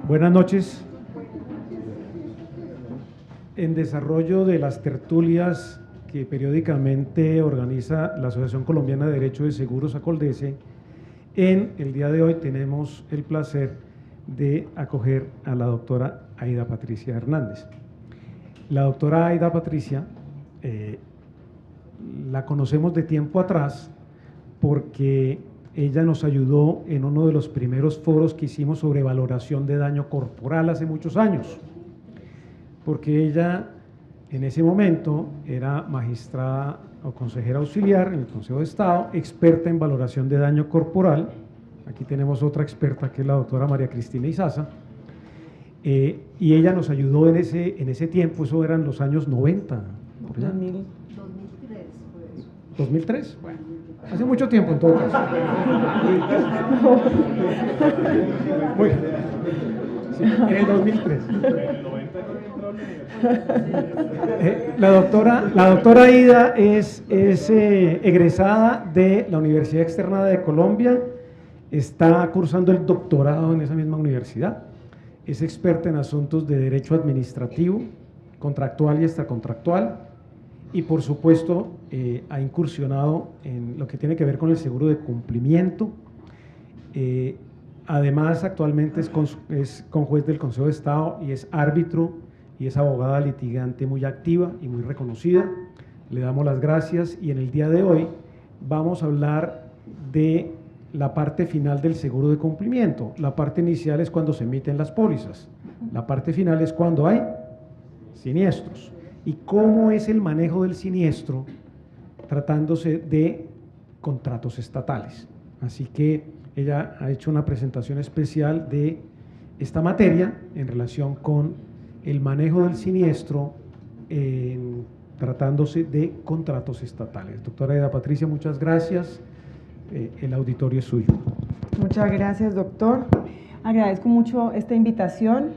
Buenas noches. En desarrollo de las tertulias que periódicamente organiza la Asociación Colombiana de Derecho de Seguros, ACOLDESE, en el día de hoy tenemos el placer de acoger a la doctora Aida Patricia Hernández. La doctora Aida Patricia la conocemos de tiempo atrás porque ella nos ayudó en uno de los primeros foros que hicimos sobre valoración de daño corporal hace muchos años, porque ella en ese momento era magistrada o consejera auxiliar en el Consejo de Estado, experta en valoración de daño corporal. Aquí tenemos otra experta que es la doctora María Cristina Izaza, y ella nos ayudó en ese tiempo, eso eran los años 90. ¿Por allá? 2003 fue eso. ¿2003? Bueno, hace mucho tiempo en todo caso. Muy bien. Sí, en el 2003. La doctora Aida es egresada de la Universidad Externada de Colombia, está cursando el doctorado en esa misma universidad, es experta en asuntos de derecho administrativo, contractual y extracontractual, y por supuesto ha incursionado en lo que tiene que ver con el seguro de cumplimiento. Además, actualmente es conjuez del Consejo de Estado y es árbitro y es abogada litigante muy activa y muy reconocida. Le damos las gracias y en el día de hoy vamos a hablar de la parte final del seguro de cumplimiento. La parte inicial es cuando se emiten las pólizas, la parte final es cuando hay siniestros y cómo es el manejo del siniestro tratándose de contratos estatales. Así que ella ha hecho una presentación especial de esta materia en relación con el manejo del siniestro tratándose de contratos estatales. Doctora Aida Patricia, muchas gracias. El auditorio es suyo. Muchas gracias, doctor. Agradezco mucho esta invitación.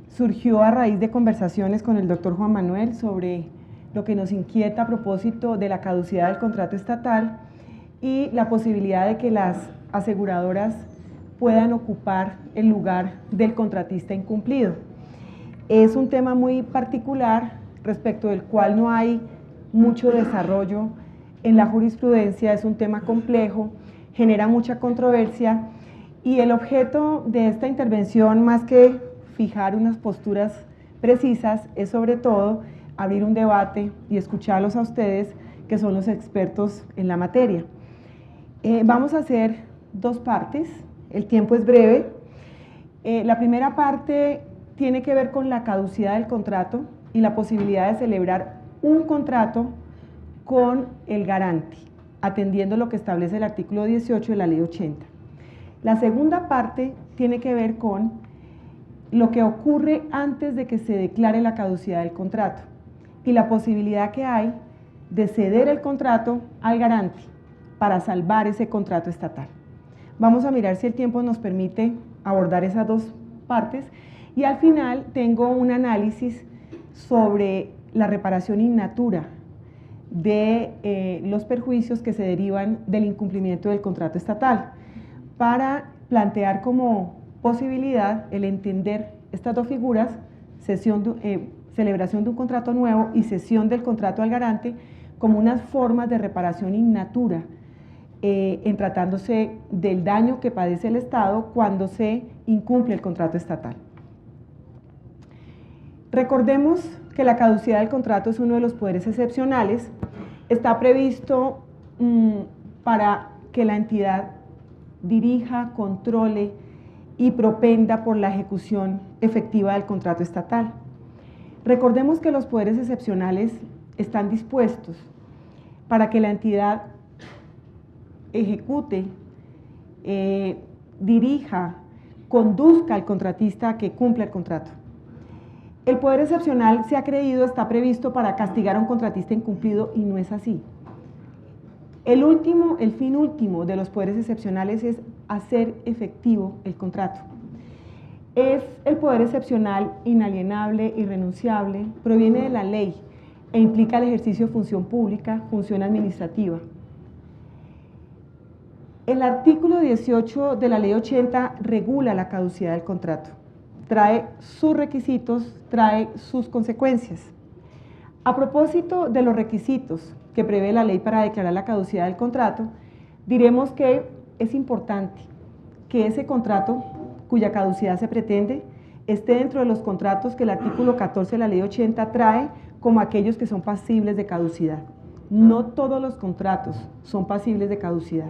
Surgió a raíz de conversaciones con el doctor Juan Manuel sobre lo que nos inquieta a propósito de la caducidad del contrato estatal y la posibilidad de que las aseguradoras puedan ocupar el lugar del contratista incumplido. Es un tema muy particular respecto del cual no hay mucho desarrollo en la jurisprudencia, es un tema complejo, genera mucha controversia y el objeto de esta intervención, más que fijar unas posturas precisas, es sobre todo abrir un debate y escucharlos a ustedes, que son los expertos en la materia. Vamos a hacer dos partes, el tiempo es breve. La primera parte tiene que ver con la caducidad del contrato y la posibilidad de celebrar un contrato con el garante, atendiendo lo que establece el artículo 18 de la Ley 80. La segunda parte tiene que ver con lo que ocurre antes de que se declare la caducidad del contrato y la posibilidad que hay de ceder el contrato al garante para salvar ese contrato estatal. Vamos a mirar si el tiempo nos permite abordar esas dos partes y al final tengo un análisis sobre la reparación in natura de los perjuicios que se derivan del incumplimiento del contrato estatal para plantear como posibilidad el entender estas dos figuras, celebración de un contrato nuevo y cesión del contrato al garante, como unas formas de reparación in natura en tratándose del daño que padece el Estado cuando se incumple el contrato estatal. Recordemos que la caducidad del contrato es uno de los poderes excepcionales, está previsto para que la entidad dirija, controle y propenda por la ejecución efectiva del contrato estatal. Recordemos que los poderes excepcionales están dispuestos para que la entidad ejecute, dirija, conduzca al contratista a que cumpla el contrato. El poder excepcional, se ha creído, está previsto para castigar a un contratista incumplido y no es así. El fin último de los poderes excepcionales es hacer efectivo el contrato. Es el poder excepcional inalienable, irrenunciable, proviene de la ley e implica el ejercicio de función pública, función administrativa. El artículo 18 de la Ley 80 regula la caducidad del contrato. Trae sus requisitos, trae sus consecuencias. A propósito de los requisitos que prevé la ley para declarar la caducidad del contrato, diremos que es importante que ese contrato cuya caducidad se pretende esté dentro de los contratos que el artículo 14 de la Ley 80 trae como aquellos que son pasibles de caducidad. No todos los contratos son pasibles de caducidad.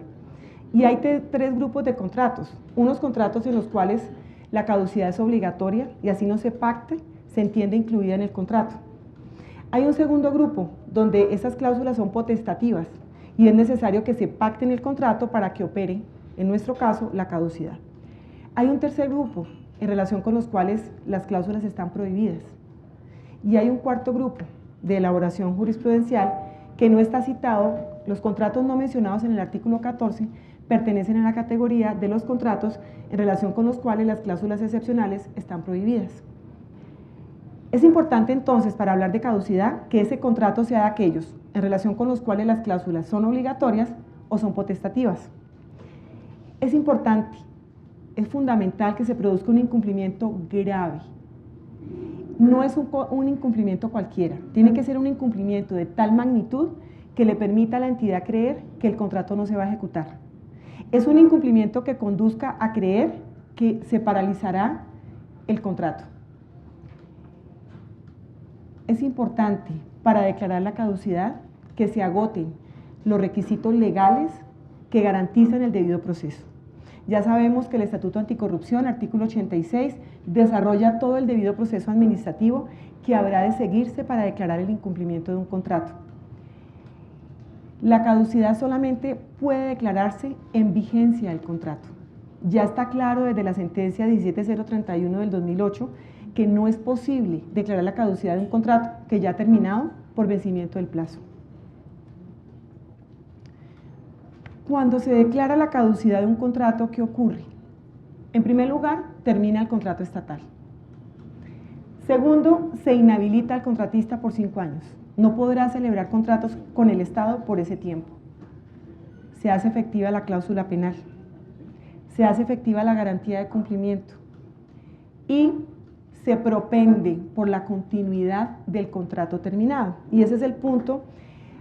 Y hay tres grupos de contratos. Unos contratos en los cuales la caducidad es obligatoria y así no se pacte, se entiende incluida en el contrato. Hay un segundo grupo donde esas cláusulas son potestativas y es necesario que se pacte en el contrato para que opere, en nuestro caso, la caducidad. Hay un tercer grupo en relación con los cuales las cláusulas están prohibidas. Y hay un cuarto grupo de elaboración jurisprudencial que no está citado. Los contratos no mencionados en el artículo 14 pertenecen a la categoría de los contratos en relación con los cuales las cláusulas excepcionales están prohibidas. Es importante entonces, para hablar de caducidad, que ese contrato sea de aquellos en relación con los cuales las cláusulas son obligatorias o son potestativas. Es importante, es fundamental que se produzca un incumplimiento grave. No es un incumplimiento cualquiera, tiene que ser un incumplimiento de tal magnitud que le permita a la entidad creer que el contrato no se va a ejecutar. Es un incumplimiento que conduzca a creer que se paralizará el contrato. Es importante para declarar la caducidad que se agoten los requisitos legales que garantizan el debido proceso. Ya sabemos que el Estatuto Anticorrupción, artículo 86, desarrolla todo el debido proceso administrativo que habrá de seguirse para declarar el incumplimiento de un contrato. La caducidad solamente puede declararse en vigencia del contrato. Ya está claro desde la sentencia 17031 del 2008 que no es posible declarar la caducidad de un contrato que ya ha terminado por vencimiento del plazo. Cuando se declara la caducidad de un contrato, ¿qué ocurre? En primer lugar, termina el contrato estatal. Segundo, se inhabilita al contratista por 5 años. No podrá celebrar contratos con el Estado por ese tiempo. Se hace efectiva la cláusula penal. Se hace efectiva la garantía de cumplimiento. Y se propende por la continuidad del contrato terminado. Y ese es el punto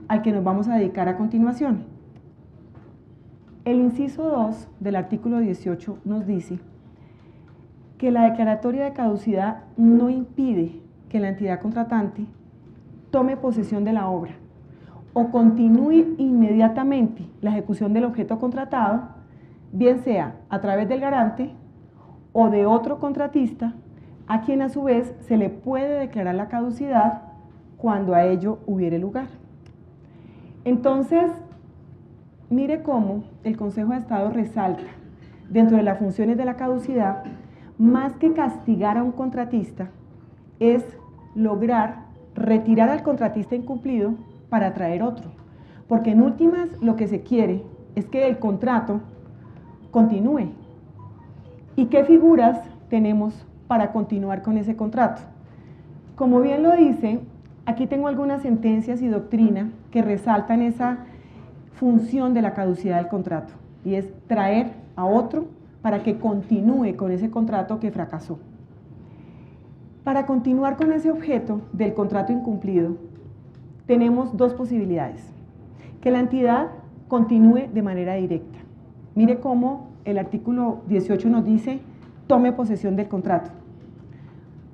al que nos vamos a dedicar a continuación. El inciso 2 del artículo 18 nos dice que la declaratoria de caducidad no impide que la entidad contratante tome posesión de la obra o continúe inmediatamente la ejecución del objeto contratado, bien sea a través del garante o de otro contratista, a quien a su vez se le puede declarar la caducidad cuando a ello hubiere lugar. Entonces, mire cómo el Consejo de Estado resalta, dentro de las funciones de la caducidad, más que castigar a un contratista, es lograr retirar al contratista incumplido para traer otro. Porque en últimas lo que se quiere es que el contrato continúe. ¿Y qué figuras tenemos para continuar con ese contrato? Como bien lo dice, aquí tengo algunas sentencias y doctrina que resaltan esa función de la caducidad del contrato, y es traer a otro para que continúe con ese contrato que fracasó. Para continuar con ese objeto del contrato incumplido, tenemos dos posibilidades. Que la entidad continúe de manera directa. Mire cómo el artículo 18 nos dice, tome posesión del contrato.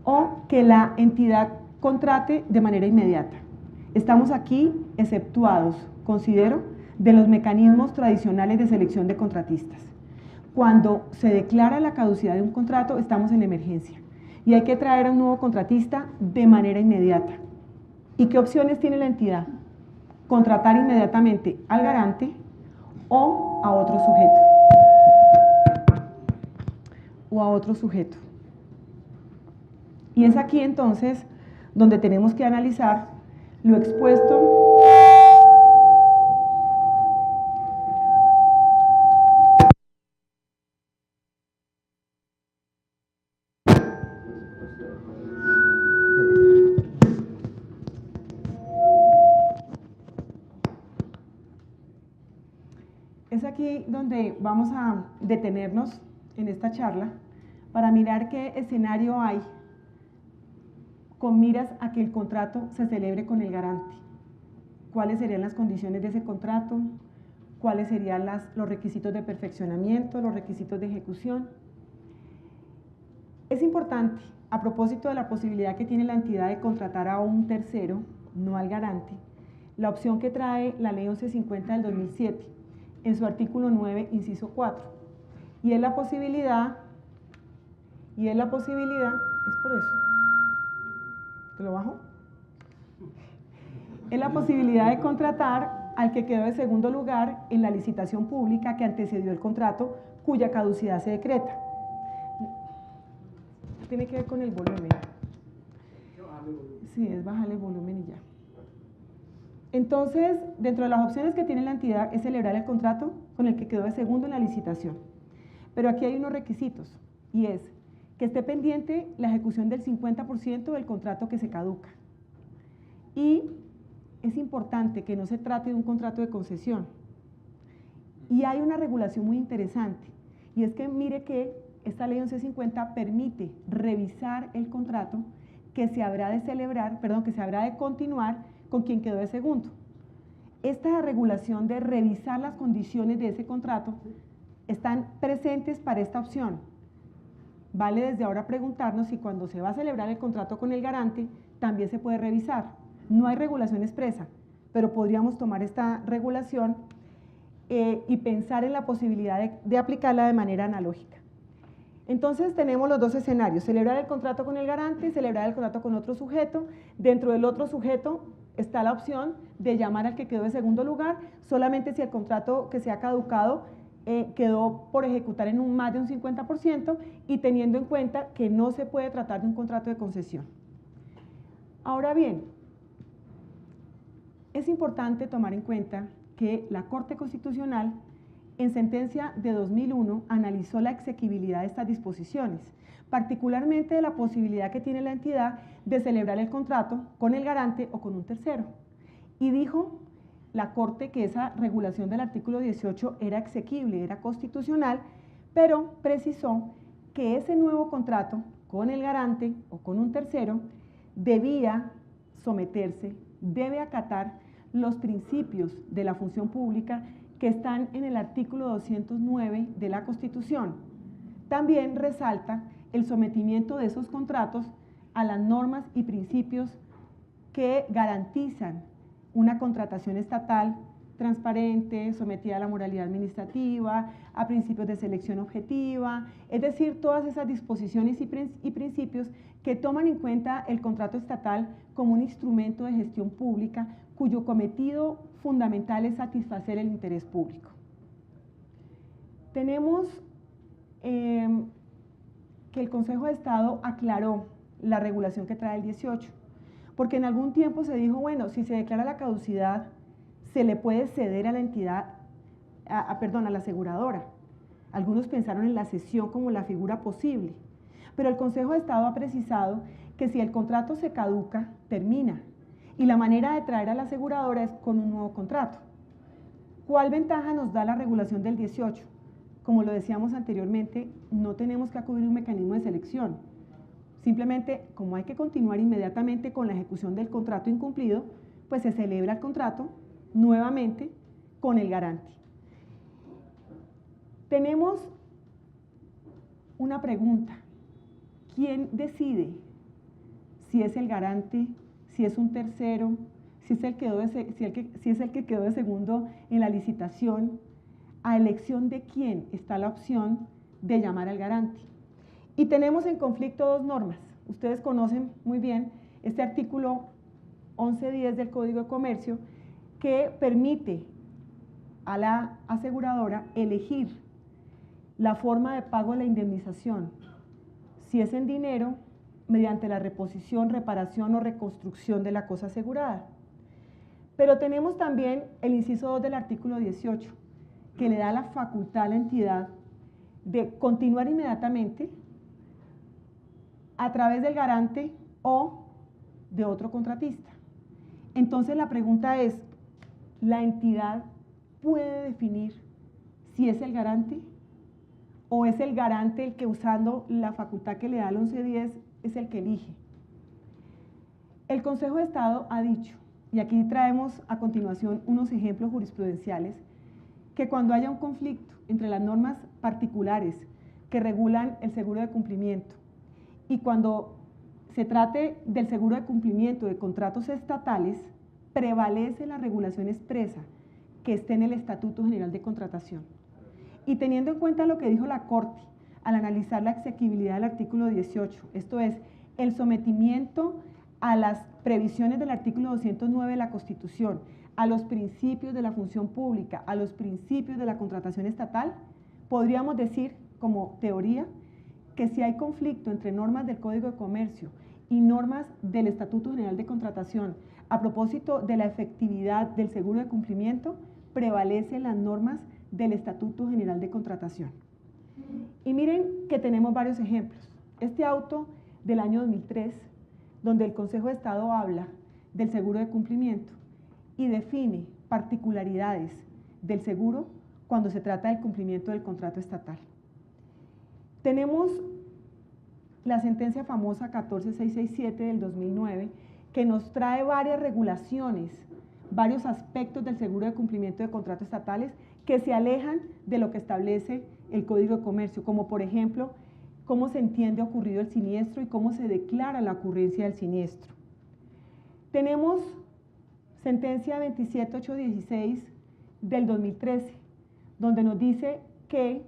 O que la entidad contrate de manera inmediata. Estamos aquí exceptuados, considero, de los mecanismos tradicionales de selección de contratistas. Cuando se declara la caducidad de un contrato, estamos en emergencia y hay que traer a un nuevo contratista de manera inmediata. ¿Y qué opciones tiene la entidad? Contratar inmediatamente al garante o a otro sujeto. Y es aquí entonces donde tenemos que analizar lo expuesto aquí donde vamos a detenernos en esta charla para mirar qué escenario hay con miras a que el contrato se celebre con el garante. ¿Cuáles serían las condiciones de ese contrato? ¿Cuáles serían los requisitos de perfeccionamiento, los requisitos de ejecución? Es importante, a propósito de la posibilidad que tiene la entidad de contratar a un tercero, no al garante, la opción que trae la Ley 1150 del 2007, en su artículo 9, inciso 4. Y es la posibilidad, es por eso, ¿te lo bajo? Es la posibilidad de contratar al que quedó de segundo lugar en la licitación pública que antecedió el contrato, cuya caducidad se decreta. Tiene que ver con el volumen. Sí, es bajarle el volumen y ya. Entonces, dentro de las opciones que tiene la entidad es celebrar el contrato con el que quedó de segundo en la licitación. Pero aquí hay unos requisitos, y es que esté pendiente la ejecución del 50% del contrato que se caduca. Y es importante que no se trate de un contrato de concesión. Y hay una regulación muy interesante, y es que mire que esta ley 1150 permite revisar el contrato que se habrá de celebrar, que se habrá de continuar con quien quedó de segundo. Esta regulación de revisar las condiciones de ese contrato están presentes para esta opción. Vale desde ahora preguntarnos si cuando se va a celebrar el contrato con el garante también se puede revisar. No hay regulación expresa, pero podríamos tomar esta regulación y pensar en la posibilidad de aplicarla de manera analógica. Entonces tenemos los dos escenarios: celebrar el contrato con el garante y celebrar el contrato con otro sujeto. Dentro del otro sujeto está la opción de llamar al que quedó de segundo lugar, solamente si el contrato que se ha caducado quedó por ejecutar en más de un 50% y teniendo en cuenta que no se puede tratar de un contrato de concesión. Ahora bien, es importante tomar en cuenta que la Corte Constitucional, en sentencia de 2001, analizó la exequibilidad de estas disposiciones, particularmente de la posibilidad que tiene la entidad de celebrar el contrato con el garante o con un tercero. Y dijo la Corte que esa regulación del artículo 18 era exequible, era constitucional, pero precisó que ese nuevo contrato con el garante o con un tercero debía someterse, debe acatar los principios de la función pública que están en el artículo 209 de la Constitución. También resalta el sometimiento de esos contratos a las normas y principios que garantizan una contratación estatal transparente, sometida a la moralidad administrativa, a principios de selección objetiva, es decir, todas esas disposiciones y principios que toman en cuenta el contrato estatal como un instrumento de gestión pública cuyo cometido fundamental es satisfacer el interés público. Tenemos que el Consejo de Estado aclaró la regulación que trae el 18, porque en algún tiempo se dijo, bueno, si se declara la caducidad, se le puede ceder a la entidad, a la aseguradora. Algunos pensaron en la cesión como la figura posible, pero el Consejo de Estado ha precisado que si el contrato se caduca, termina, y la manera de traer a la aseguradora es con un nuevo contrato. ¿Cuál ventaja nos da la regulación del 18? Como lo decíamos anteriormente, no tenemos que acudir a un mecanismo de selección. Simplemente, como hay que continuar inmediatamente con la ejecución del contrato incumplido, pues se celebra el contrato nuevamente con el garante. Tenemos una pregunta: ¿quién decide si es el garante, si es un tercero, si es el que quedó de segundo en la licitación? A elección de quién está la opción de llamar al garante. Y tenemos en conflicto dos normas. Ustedes conocen muy bien este artículo 1110 del Código de Comercio, que permite a la aseguradora elegir la forma de pago de la indemnización, si es en dinero, mediante la reposición, reparación o reconstrucción de la cosa asegurada. Pero tenemos también el inciso 2 del artículo 18, que le da la facultad a la entidad de continuar inmediatamente a través del garante o de otro contratista. Entonces la pregunta es, ¿la entidad puede definir si es el garante o es el garante el que, usando la facultad que le da el 1110, es el que elige. El Consejo de Estado ha dicho, y aquí traemos a continuación unos ejemplos jurisprudenciales, que cuando haya un conflicto entre las normas particulares que regulan el seguro de cumplimiento y cuando se trate del seguro de cumplimiento de contratos estatales, prevalece la regulación expresa que esté en el Estatuto General de Contratación. Y teniendo en cuenta lo que dijo la Corte al analizar la exequibilidad del artículo 18, esto es, el sometimiento a las previsiones del artículo 209 de la Constitución, a los principios de la función pública, a los principios de la contratación estatal, podríamos decir, como teoría, que si hay conflicto entre normas del Código de Comercio y normas del Estatuto General de Contratación a propósito de la efectividad del seguro de cumplimiento, prevalecen las normas del Estatuto General de Contratación. Y miren que tenemos varios ejemplos. Este auto del año 2003, donde el Consejo de Estado habla del seguro de cumplimiento y define particularidades del seguro cuando se trata del cumplimiento del contrato estatal. Tenemos la sentencia famosa 14667 del 2009, que nos trae varias regulaciones, varios aspectos del seguro de cumplimiento de contratos estatales que se alejan de lo que establece el Código de Comercio, como por ejemplo, cómo se entiende ocurrido el siniestro y cómo se declara la ocurrencia del siniestro. Tenemos sentencia 27816 del 2013, donde nos dice que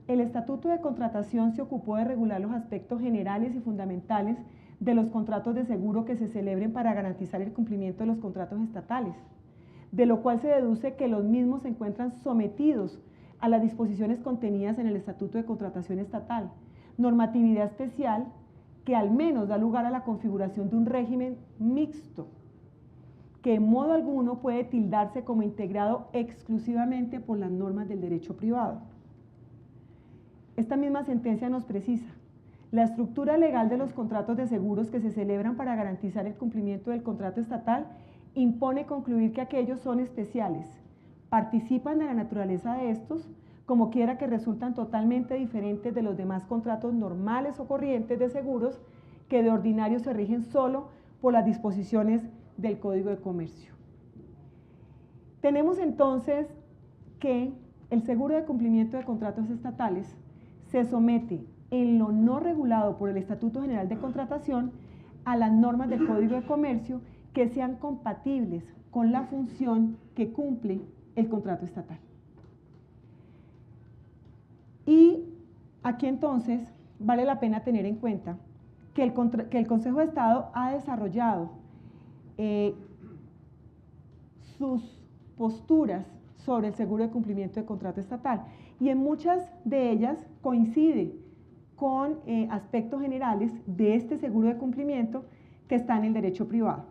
el Estatuto de Contratación se ocupó de regular los aspectos generales y fundamentales de los contratos de seguro que se celebren para garantizar el cumplimiento de los contratos estatales, de lo cual se deduce que los mismos se encuentran sometidos a las disposiciones contenidas en el Estatuto de Contratación Estatal, normatividad especial que al menos da lugar a la configuración de un régimen mixto, que en modo alguno puede tildarse como integrado exclusivamente por las normas del derecho privado. Esta misma sentencia nos precisa: la estructura legal de los contratos de seguros que se celebran para garantizar el cumplimiento del contrato estatal impone concluir que aquellos son especiales, participan de la naturaleza de estos, como quiera que resultan totalmente diferentes de los demás contratos normales o corrientes de seguros que de ordinario se rigen solo por las disposiciones del Código de Comercio. Tenemos entonces que el seguro de cumplimiento de contratos estatales se somete en lo no regulado por el Estatuto General de Contratación a las normas del Código de Comercio que sean compatibles con la función que cumple el contrato estatal. Y aquí entonces vale la pena tener en cuenta que el Consejo de Estado ha desarrollado sus posturas sobre el seguro de cumplimiento de contrato estatal, y en muchas de ellas coincide con aspectos generales de este seguro de cumplimiento que está en el derecho privado.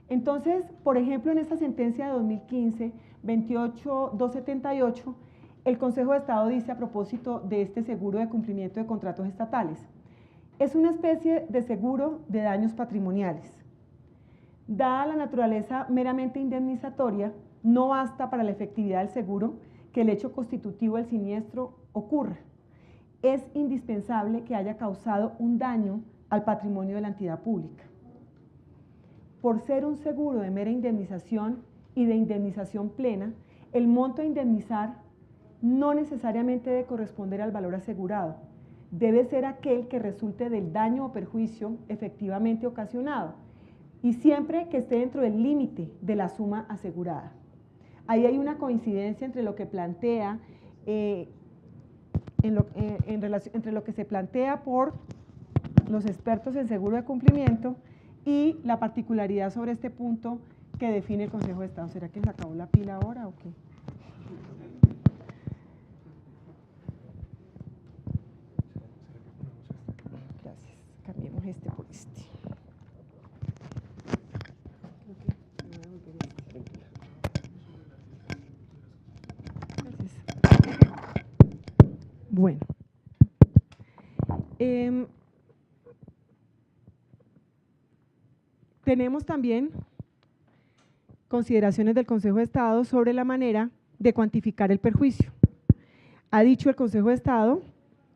Entonces, por ejemplo, en esta sentencia de 2015, 28278, el Consejo de Estado dice a propósito de este seguro de cumplimiento de contratos estatales: es una especie de seguro de daños patrimoniales. Dada la naturaleza meramente indemnizatoria, no basta para la efectividad del seguro que el hecho constitutivo del siniestro ocurra. Es indispensable que haya causado un daño al patrimonio de la entidad pública. Por ser un seguro de mera indemnización y de indemnización plena, el monto a indemnizar no necesariamente debe corresponder al valor asegurado. Debe ser aquel que resulte del daño o perjuicio efectivamente ocasionado, y siempre que esté dentro del límite de la suma asegurada. Ahí hay una coincidencia entre lo que plantea, entre lo que se plantea por los expertos en seguro de cumplimiento y la particularidad sobre este punto que define el Consejo de Estado. ¿Será que se acabó la pila ahora o qué? Gracias. Cambiemos este por este. Bueno, tenemos también consideraciones del Consejo de Estado sobre la manera de cuantificar el perjuicio. Ha dicho el Consejo de Estado,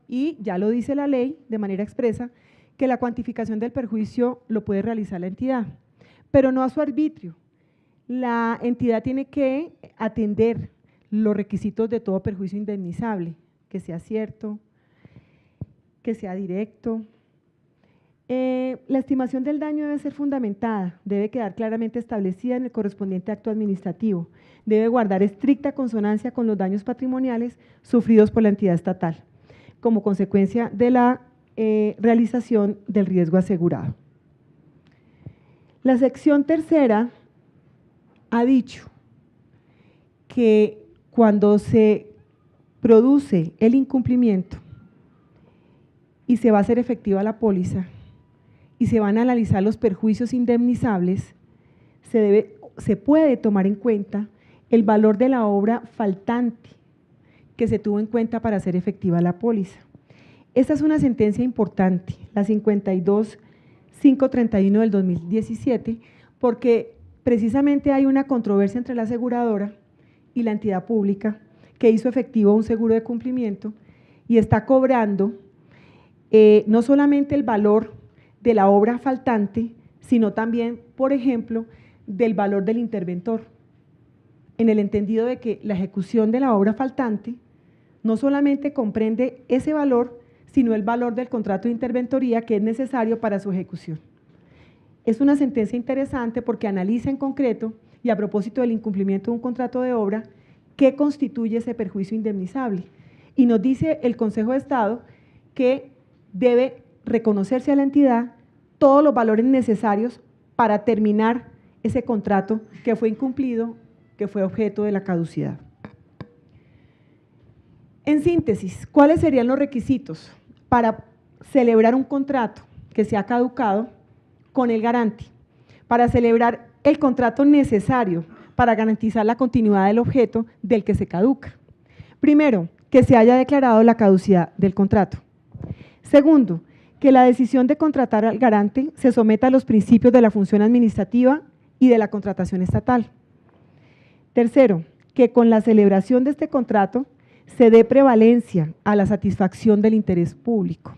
y ya lo dice la ley de manera expresa, que la cuantificación del perjuicio lo puede realizar la entidad, pero no a su arbitrio. La entidad tiene que atender los requisitos de todo perjuicio indemnizable, que sea cierto, que sea directo. La estimación del daño debe ser fundamentada, debe quedar claramente establecida en el correspondiente acto administrativo, debe guardar estricta consonancia con los daños patrimoniales sufridos por la entidad estatal, como consecuencia de la realización del riesgo asegurado. La sección tercera ha dicho que cuando se produce el incumplimiento y se va a hacer efectiva la póliza y se van a analizar los perjuicios indemnizables, se puede tomar en cuenta el valor de la obra faltante que se tuvo en cuenta para hacer efectiva la póliza. Esta es una sentencia importante, la 52.531 del 2017, porque precisamente hay una controversia entre la aseguradora y la entidad pública que hizo efectivo un seguro de cumplimiento y está cobrando no solamente el valor de la obra faltante, sino también, por ejemplo, del valor del interventor, en el entendido de que la ejecución de la obra faltante no solamente comprende ese valor, sino el valor del contrato de interventoría que es necesario para su ejecución. Es una sentencia interesante porque analiza en concreto, y a propósito del incumplimiento de un contrato de obra, qué constituye ese perjuicio indemnizable. Y nos dice el Consejo de Estado que debe reconocerse a la entidad todos los valores necesarios para terminar ese contrato que fue incumplido, que fue objeto de la caducidad. En síntesis, ¿cuáles serían los requisitos para celebrar un contrato que se ha caducado con el garante? Para celebrar el contrato necesario para garantizar la continuidad del objeto del que se caduca. Primero, que se haya declarado la caducidad del contrato. Segundo, que la decisión de contratar al garante se someta a los principios de la función administrativa y de la contratación estatal. Tercero, que con la celebración de este contrato se dé prevalencia a la satisfacción del interés público.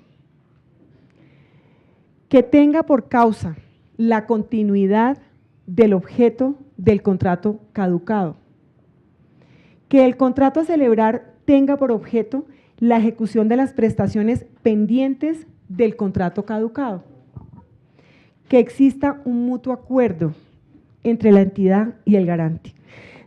Que tenga por causa la continuidad del objeto del contrato caducado. Que el contrato a celebrar tenga por objeto la ejecución de las prestaciones pendientes del contrato caducado. Que exista un mutuo acuerdo entre la entidad y el garante.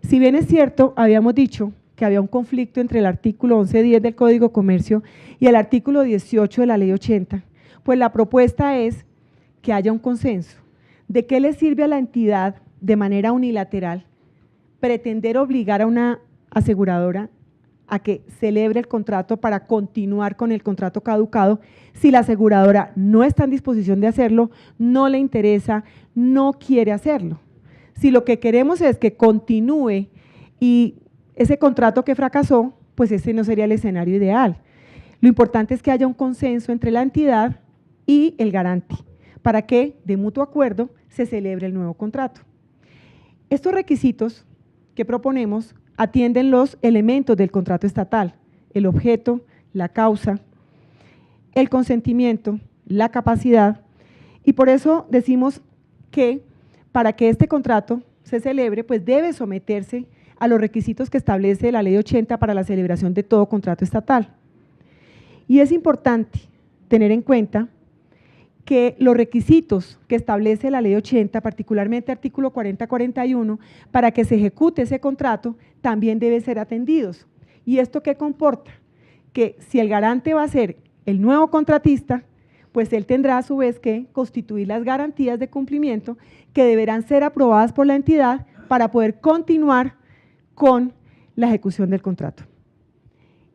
Si bien es cierto, habíamos dicho que había un conflicto entre el artículo 11.10 del Código de Comercio y el artículo 18 de la Ley 80, pues la propuesta es que haya un consenso. ¿De qué le sirve a la entidad de manera unilateral pretender obligar a una aseguradora a que celebre el contrato para continuar con el contrato caducado si la aseguradora no está en disposición de hacerlo, no le interesa, no quiere hacerlo? Si lo que queremos es que continúe y ese contrato que fracasó, pues ese no sería el escenario ideal. Lo importante es que haya un consenso entre la entidad y el garante para que de mutuo acuerdo se celebre el nuevo contrato. Estos requisitos que proponemos atienden los elementos del contrato estatal: el objeto, la causa, el consentimiento, la capacidad, y por eso decimos que para que este contrato se celebre, pues debe someterse a los requisitos que establece la Ley 80 para la celebración de todo contrato estatal. Y es importante tener en cuenta que los requisitos que establece la Ley 80, particularmente artículo 40-41, para que se ejecute ese contrato, también deben ser atendidos. ¿Y esto qué comporta? Que si el garante va a ser el nuevo contratista, pues él tendrá a su vez que constituir las garantías de cumplimiento que deberán ser aprobadas por la entidad para poder continuar con la ejecución del contrato.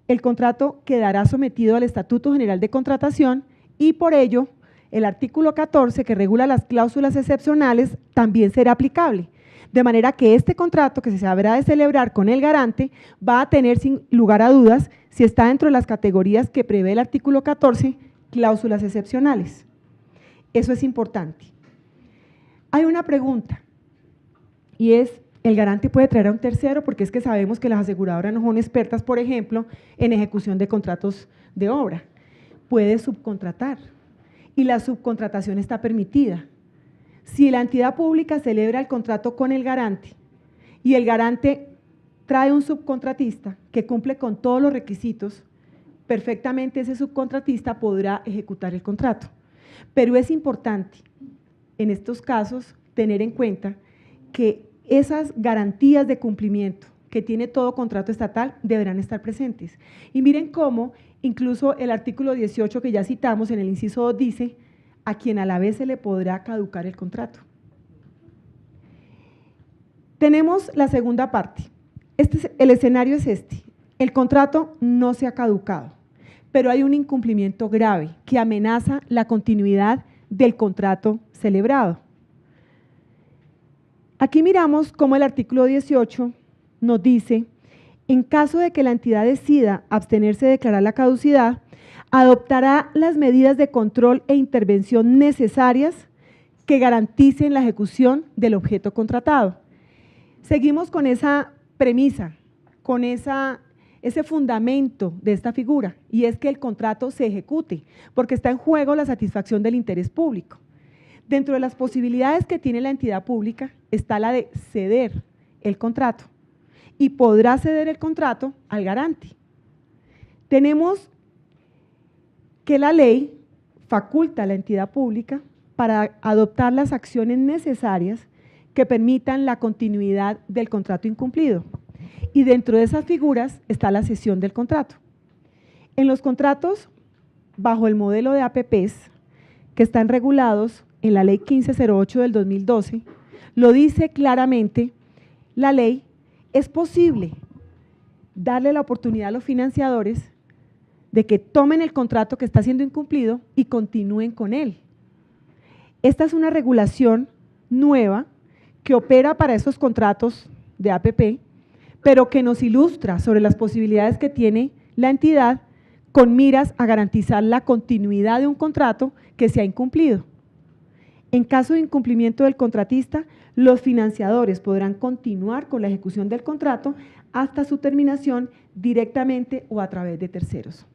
El contrato quedará sometido al Estatuto General de Contratación y por ello el artículo 14, que regula las cláusulas excepcionales, también será aplicable. De manera que este contrato que se habrá de celebrar con el garante va a tener sin lugar a dudas, si está dentro de las categorías que prevé el artículo 14, cláusulas excepcionales. Eso es importante. Hay una pregunta y es El garante puede traer a un tercero porque es que sabemos que las aseguradoras no son expertas, por ejemplo, en ejecución de contratos de obra. Puede subcontratar y la subcontratación está permitida. Si la entidad pública celebra el contrato con el garante y el garante trae un subcontratista que cumple con todos los requisitos, perfectamente ese subcontratista podrá ejecutar el contrato. Pero es importante en estos casos tener en cuenta que esas garantías de cumplimiento que tiene todo contrato estatal deberán estar presentes. Y miren cómo incluso el artículo 18 que ya citamos en el inciso 2 dice a quien a la vez se le podrá caducar el contrato. Tenemos la segunda parte. El escenario es este. El contrato no se ha caducado, pero hay un incumplimiento grave que amenaza la continuidad del contrato celebrado. Aquí miramos cómo el artículo 18 nos dice, en caso de que la entidad decida abstenerse de declarar la caducidad, adoptará las medidas de control e intervención necesarias que garanticen la ejecución del objeto contratado. Seguimos con esa premisa, con ese fundamento de esta figura, y es que el contrato se ejecute, porque está en juego la satisfacción del interés público. Dentro de las posibilidades que tiene la entidad pública está la de ceder el contrato, y podrá ceder el contrato al garante. Tenemos que la ley faculta a la entidad pública para adoptar las acciones necesarias que permitan la continuidad del contrato incumplido. Y dentro de esas figuras está la cesión del contrato. En los contratos bajo el modelo de APPs, que están regulados en la Ley 1508 del 2012, lo dice claramente la ley, es posible darle la oportunidad a los financiadores de que tomen el contrato que está siendo incumplido y continúen con él. Esta es una regulación nueva que opera para esos contratos de APP, pero que nos ilustra sobre las posibilidades que tiene la entidad con miras a garantizar la continuidad de un contrato que se ha incumplido. En caso de incumplimiento del contratista, los financiadores podrán continuar con la ejecución del contrato hasta su terminación directamente o a través de terceros.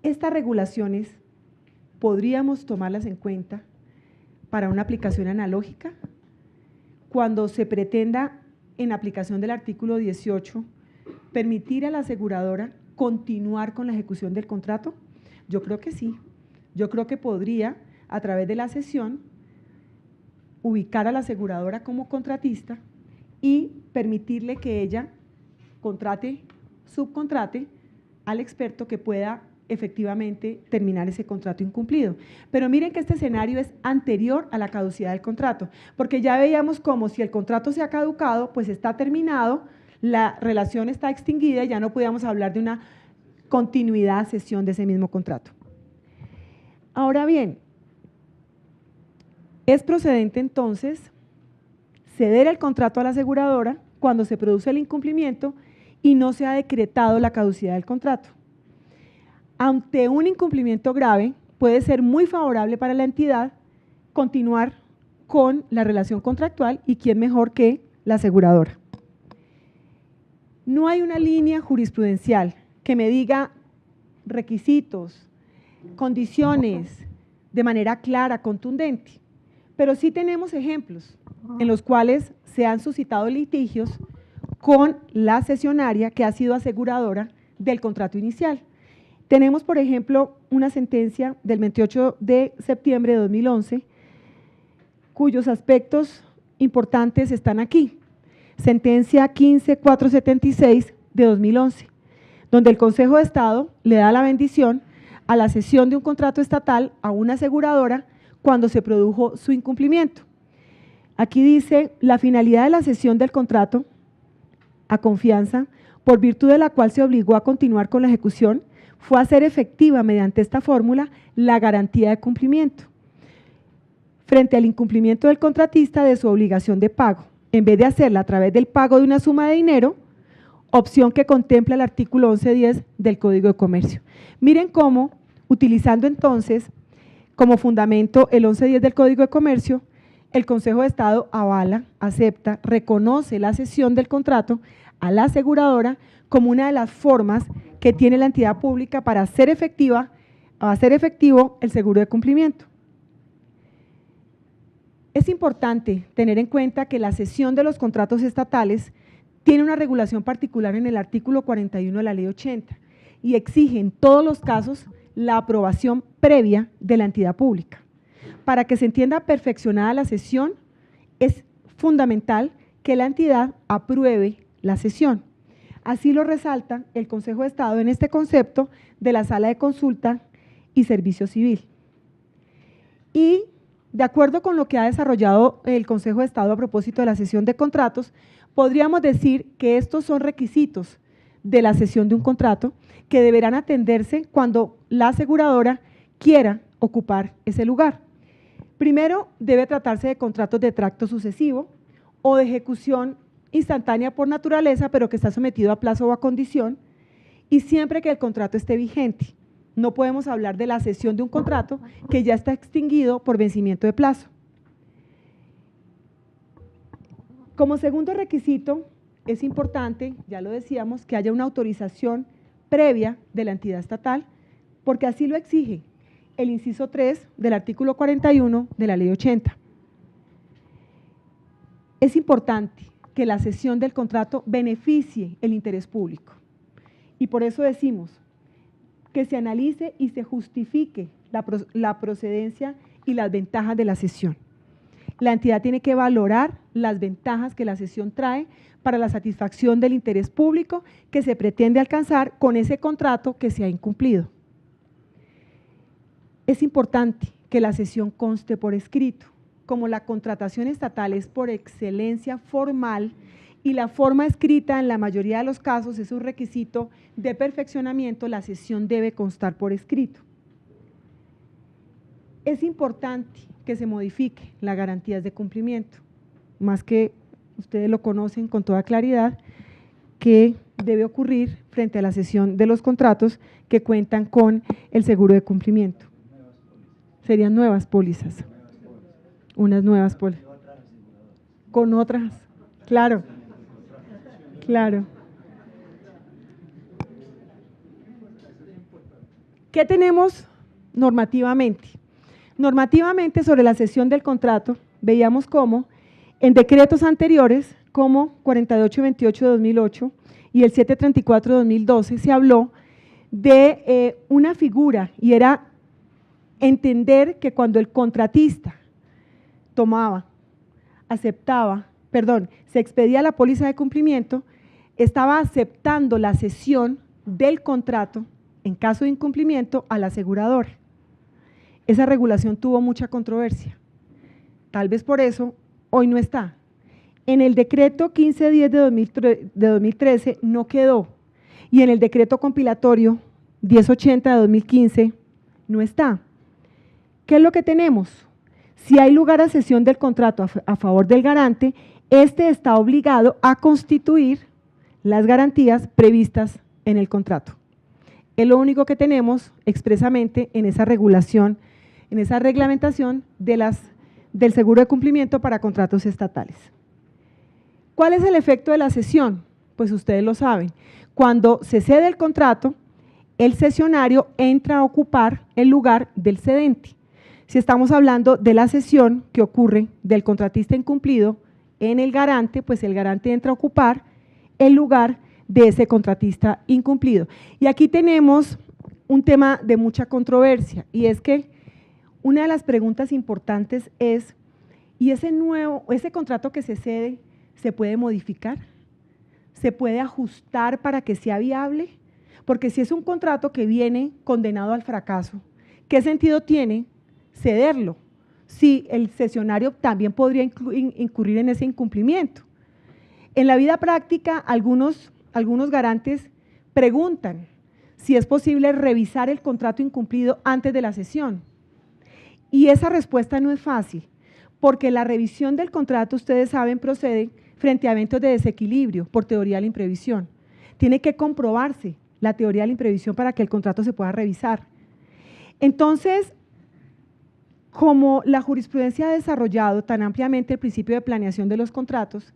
Estas regulaciones podríamos tomarlas en cuenta para una aplicación analógica cuando se pretenda, en aplicación del artículo 18, permitir a la aseguradora continuar con la ejecución del contrato. Yo creo que sí. Yo creo que podría, a través de la cesión, ubicar a la aseguradora como contratista y permitirle que ella subcontrate al experto que pueda efectivamente terminar ese contrato incumplido. Pero miren que este escenario es anterior a la caducidad del contrato, porque ya veíamos como si el contrato se ha caducado, pues está terminado, la relación está extinguida y ya no podíamos hablar de una continuidad, cesión de ese mismo contrato. Ahora bien, es procedente entonces ceder el contrato a la aseguradora cuando se produce el incumplimiento y no se ha decretado la caducidad del contrato. Ante un incumplimiento grave, puede ser muy favorable para la entidad continuar con la relación contractual y quién mejor que la aseguradora. No hay una línea jurisprudencial que me diga requisitos, condiciones de manera clara, contundente, pero sí tenemos ejemplos en los cuales se han suscitado litigios con la cesionaria que ha sido aseguradora del contrato inicial. Tenemos, por ejemplo, una sentencia del 28 de septiembre de 2011, cuyos aspectos importantes están aquí. Sentencia 15476 de 2011, donde el Consejo de Estado le da la bendición a la cesión de un contrato estatal a una aseguradora cuando se produjo su incumplimiento. Aquí dice, la finalidad de la cesión del contrato a confianza, por virtud de la cual se obligó a continuar con la ejecución, fue hacer efectiva mediante esta fórmula la garantía de cumplimiento frente al incumplimiento del contratista de su obligación de pago, en vez de hacerla a través del pago de una suma de dinero, opción que contempla el artículo 1110 del Código de Comercio. Miren cómo, utilizando entonces como fundamento el 1110 del Código de Comercio, el Consejo de Estado avala, acepta, reconoce la cesión del contrato a la aseguradora como una de las formas que tiene la entidad pública para hacer efectivo el seguro de cumplimiento. Es importante tener en cuenta que la cesión de los contratos estatales tiene una regulación particular en el artículo 41 de la Ley 80 y exige en todos los casos la aprobación previa de la entidad pública. Para que se entienda perfeccionada la cesión, es fundamental que la entidad apruebe la cesión. Así lo resalta el Consejo de Estado en este concepto de la Sala de Consulta y Servicio Civil. Y de acuerdo con lo que ha desarrollado el Consejo de Estado a propósito de la cesión de contratos, podríamos decir que estos son requisitos de la cesión de un contrato que deberán atenderse cuando la aseguradora quiera ocupar ese lugar. Primero, debe tratarse de contratos de tracto sucesivo o de ejecución instantánea por naturaleza, pero que está sometido a plazo o a condición, y siempre que el contrato esté vigente. No podemos hablar de la cesión de un contrato que ya está extinguido por vencimiento de plazo. Como segundo requisito, es importante, ya lo decíamos, que haya una autorización previa de la entidad estatal, porque así lo exige el inciso 3 del artículo 41 de la Ley 80. Es importante que la cesión del contrato beneficie el interés público y por eso decimos que se analice y se justifique la procedencia y las ventajas de la cesión. La entidad tiene que valorar las ventajas que la cesión trae para la satisfacción del interés público que se pretende alcanzar con ese contrato que se ha incumplido. Es importante que la cesión conste por escrito. Como la contratación estatal es por excelencia formal y la forma escrita en la mayoría de los casos es un requisito de perfeccionamiento, la cesión debe constar por escrito. Es importante que se modifique las garantías de cumplimiento, más que ustedes lo conocen con toda claridad, que debe ocurrir frente a la cesión de los contratos que cuentan con el seguro de cumplimiento. Serían nuevas pólizas, unas nuevas pólizas, con otras, claro, claro. ¿Qué tenemos normativamente? Normativamente sobre la cesión del contrato, veíamos cómo en decretos anteriores, como 4828 de 2008 y el 734 de 2012, se habló de una figura y era entender que cuando el contratista se expedía la póliza de cumplimiento, estaba aceptando la cesión del contrato en caso de incumplimiento al asegurador. Esa regulación tuvo mucha controversia, tal vez por eso hoy no está. En el decreto 1510 de 2013 no quedó y en el decreto compilatorio 1080 de 2015 no está. ¿Qué es lo que tenemos? Si hay lugar a cesión del contrato a favor del garante, este está obligado a constituir las garantías previstas en el contrato. Es lo único que tenemos expresamente en esa regulación, en esa reglamentación del seguro de cumplimiento para contratos estatales. ¿Cuál es el efecto de la cesión? Pues ustedes lo saben. Cuando se cede el contrato, el cesionario entra a ocupar el lugar del cedente. Si estamos hablando de la cesión que ocurre del contratista incumplido en el garante, pues el garante entra a ocupar el lugar de ese contratista incumplido. Y aquí tenemos un tema de mucha controversia y es que una de las preguntas importantes es, ¿y ese contrato que se cede se puede modificar? ¿Se puede ajustar para que sea viable? Porque si es un contrato que viene condenado al fracaso, ¿qué sentido tiene cederlo? Si el cesionario también podría incurrir en ese incumplimiento. En la vida práctica, algunos garantes preguntan si es posible revisar el contrato incumplido antes de la cesión. Y esa respuesta no es fácil, porque la revisión del contrato, ustedes saben, procede frente a eventos de desequilibrio por teoría de la imprevisión. Tiene que comprobarse la teoría de la imprevisión para que el contrato se pueda revisar. Entonces, como la jurisprudencia ha desarrollado tan ampliamente el principio de planeación de los contratos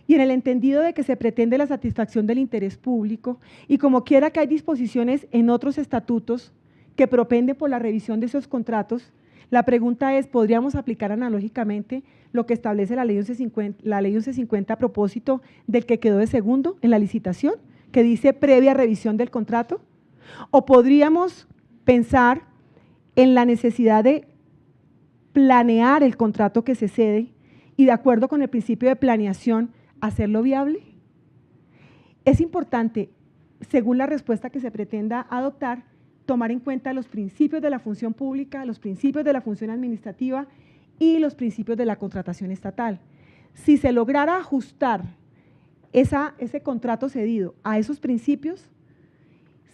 y en el entendido de que se pretende la satisfacción del interés público y como quiera que hay disposiciones en otros estatutos que propenden por la revisión de esos contratos, la pregunta es, ¿podríamos aplicar analógicamente lo que establece la ley 1150 a propósito del que quedó de segundo en la licitación, que dice previa revisión del contrato? ¿O podríamos pensar en la necesidad de planear el contrato que se cede y de acuerdo con el principio de planeación hacerlo viable? Es importante, según la respuesta que se pretenda adoptar, tomar en cuenta los principios de la función pública, los principios de la función administrativa y los principios de la contratación estatal. Si se lograra ajustar ese contrato cedido a esos principios,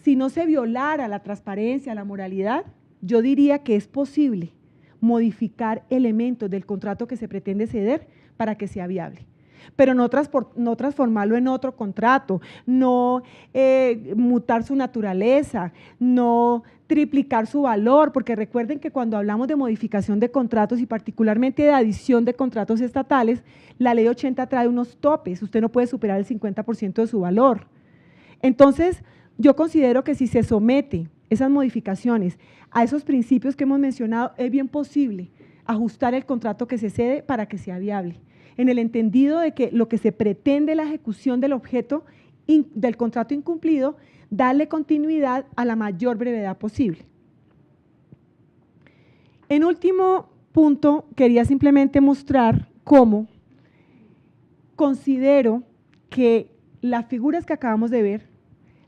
si no se violara la transparencia, la moralidad, yo diría que es posible modificar elementos del contrato que se pretende ceder para que sea viable. Pero no transformarlo en otro contrato, no mutar su naturaleza, no triplicar su valor, porque recuerden que cuando hablamos de modificación de contratos y particularmente de adición de contratos estatales, la ley 80 trae unos topes, usted no puede superar el 50% de su valor. Entonces, yo considero que si se somete esas modificaciones a esos principios que hemos mencionado, es bien posible ajustar el contrato que se cede para que sea viable, en el entendido de que lo que se pretende la ejecución del objeto del contrato incumplido, darle continuidad a la mayor brevedad posible. En último punto, quería simplemente mostrar cómo considero que las figuras que acabamos de ver,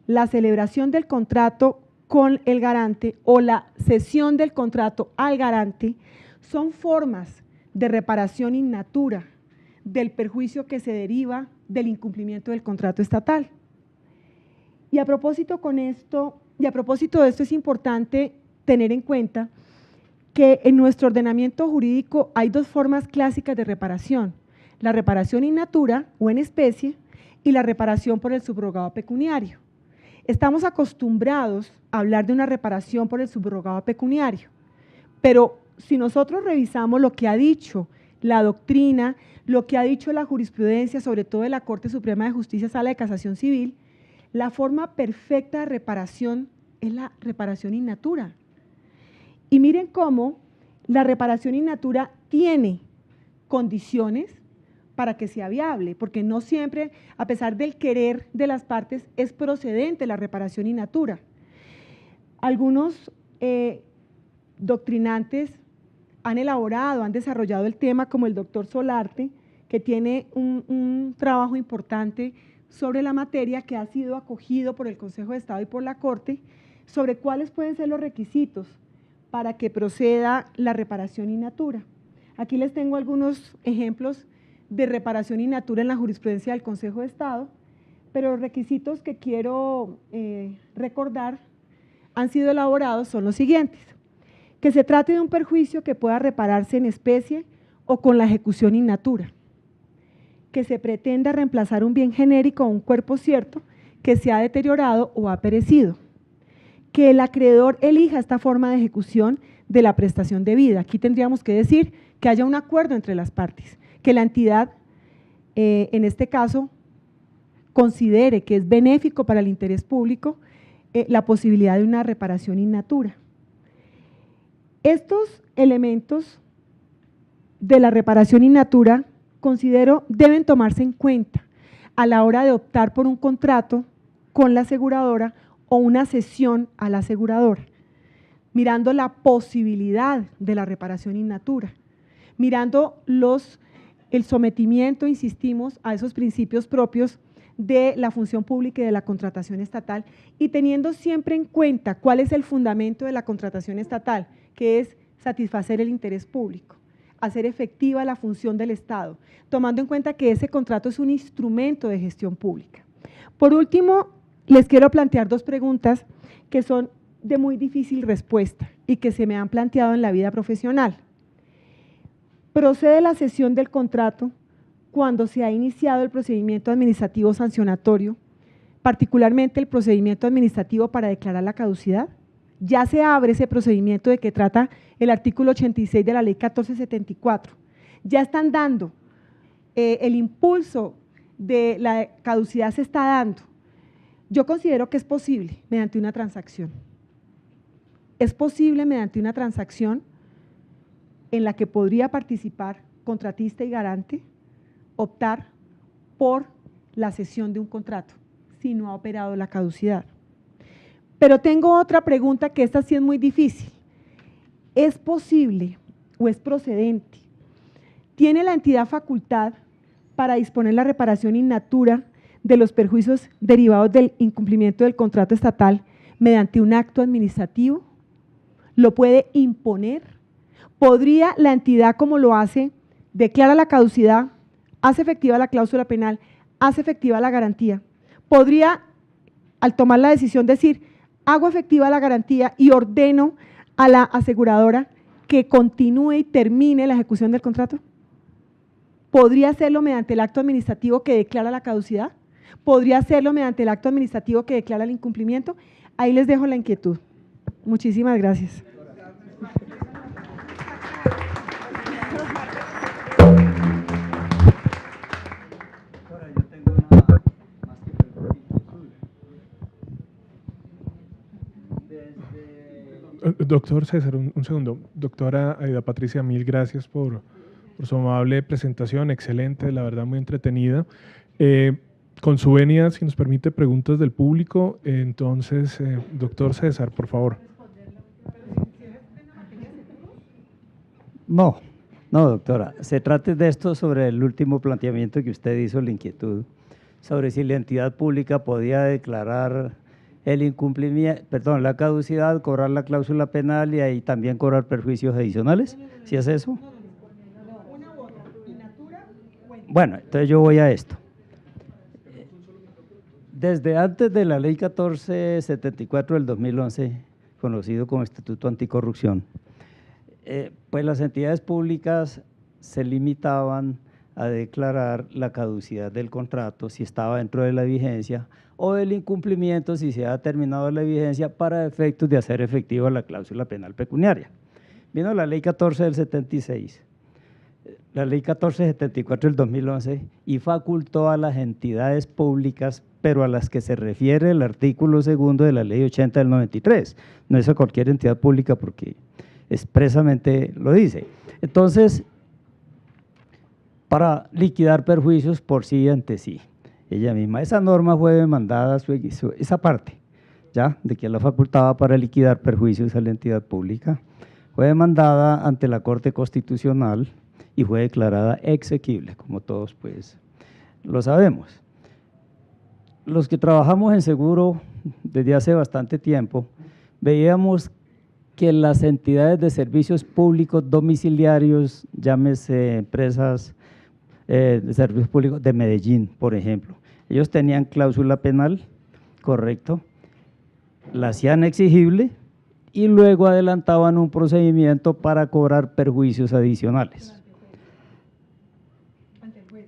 la celebración del contrato con el garante o la cesión del contrato al garante, son formas de reparación in natura del perjuicio que se deriva del incumplimiento del contrato estatal. Y a propósito de esto es importante tener en cuenta que en nuestro ordenamiento jurídico hay dos formas clásicas de reparación: la reparación in natura o en especie y la reparación por el subrogado pecuniario. Estamos acostumbrados a hablar de una reparación por el subrogado pecuniario, pero si nosotros revisamos lo que ha dicho la doctrina, lo que ha dicho la jurisprudencia, sobre todo de la Corte Suprema de Justicia, Sala de Casación Civil, la forma perfecta de reparación es la reparación in natura. Y miren cómo la reparación in natura tiene condiciones para que sea viable, porque no siempre, a pesar del querer de las partes, es procedente la reparación in natura. Algunos doctrinantes han elaborado, han desarrollado el tema, como el doctor Solarte, que tiene un trabajo importante sobre la materia que ha sido acogido por el Consejo de Estado y por la Corte, sobre cuáles pueden ser los requisitos para que proceda la reparación in natura. Aquí les tengo algunos ejemplos de reparación in natura en la jurisprudencia del Consejo de Estado, pero los requisitos que quiero recordar han sido elaborados son los siguientes: que se trate de un perjuicio que pueda repararse en especie o con la ejecución in natura, que se pretenda reemplazar un bien genérico o un cuerpo cierto que se ha deteriorado o ha perecido, que el acreedor elija esta forma de ejecución de la prestación debida. Aquí tendríamos que decir que haya un acuerdo entre las partes, que la entidad, en este caso, considere que es benéfico para el interés público la posibilidad de una reparación in natura. Estos elementos de la reparación in natura, considero, deben tomarse en cuenta a la hora de optar por un contrato con la aseguradora o una cesión a la aseguradora, mirando la posibilidad de la reparación in natura, mirando el sometimiento, insistimos, a esos principios propios de la función pública y de la contratación estatal, y teniendo siempre en cuenta cuál es el fundamento de la contratación estatal, que es satisfacer el interés público, hacer efectiva la función del Estado, tomando en cuenta que ese contrato es un instrumento de gestión pública. Por último, les quiero plantear dos preguntas que son de muy difícil respuesta y que se me han planteado en la vida profesional. ¿Procede la cesión del contrato cuando se ha iniciado el procedimiento administrativo sancionatorio, particularmente el procedimiento administrativo para declarar la caducidad? Ya se abre ese procedimiento de que trata el artículo 86 de la ley 1474. Ya están dando, el impulso de la caducidad se está dando. Yo considero que es posible mediante una transacción. Es posible mediante una transacción en la que podría participar contratista y garante, optar por la cesión de un contrato si no ha operado la caducidad. Pero tengo otra pregunta que esta sí es muy difícil. ¿Es posible o es procedente? ¿Tiene la entidad facultad para disponer la reparación in natura de los perjuicios derivados del incumplimiento del contrato estatal mediante un acto administrativo? ¿Lo puede imponer? ¿Podría la entidad, como lo hace, declara la caducidad, hace efectiva la cláusula penal, hace efectiva la garantía? ¿Podría, al tomar la decisión, decir, hago efectiva la garantía y ordeno a la aseguradora que continúe y termine la ejecución del contrato? ¿Podría hacerlo mediante el acto administrativo que declara la caducidad? ¿Podría hacerlo mediante el acto administrativo que declara el incumplimiento? Ahí les dejo la inquietud. Muchísimas gracias. Doctor César, un segundo. Doctora Aida Patricia, mil gracias por su amable presentación, excelente, la verdad muy entretenida. Con su venia, si nos permite preguntas del público, entonces, doctor César, por favor. No, doctora, se trata de esto sobre el último planteamiento que usted hizo, la inquietud, sobre si la entidad pública podía declarar el incumplimiento, perdón, la caducidad, cobrar la cláusula penal y ahí también cobrar perjuicios adicionales, ¿sí es eso? Bueno, entonces yo voy a esto. Desde antes de la ley 1474 del 2011, conocido como Estatuto Anticorrupción, pues las entidades públicas se limitaban a declarar la caducidad del contrato si estaba dentro de la vigencia o el incumplimiento si se ha terminado la vigencia para efectos de hacer efectiva la cláusula penal pecuniaria. Vino la ley 14 del 76, la ley 1474 del 2011 y facultó a las entidades públicas, pero a las que se refiere el artículo 2 de la ley 80 del 93, no es a cualquier entidad pública porque expresamente lo dice. Entonces, para liquidar perjuicios por sí y ante sí, ella misma. Esa norma fue demandada, esa parte, ya, de que la facultaba para liquidar perjuicios a la entidad pública, fue demandada ante la Corte Constitucional y fue declarada exequible, como todos pues lo sabemos. Los que trabajamos en seguro desde hace bastante tiempo, veíamos que las entidades de servicios públicos domiciliarios, llámese empresas de servicios públicos de Medellín, por ejemplo, ellos tenían cláusula penal, correcto, la hacían exigible y luego adelantaban un procedimiento para cobrar perjuicios adicionales. ¿Ante el juez?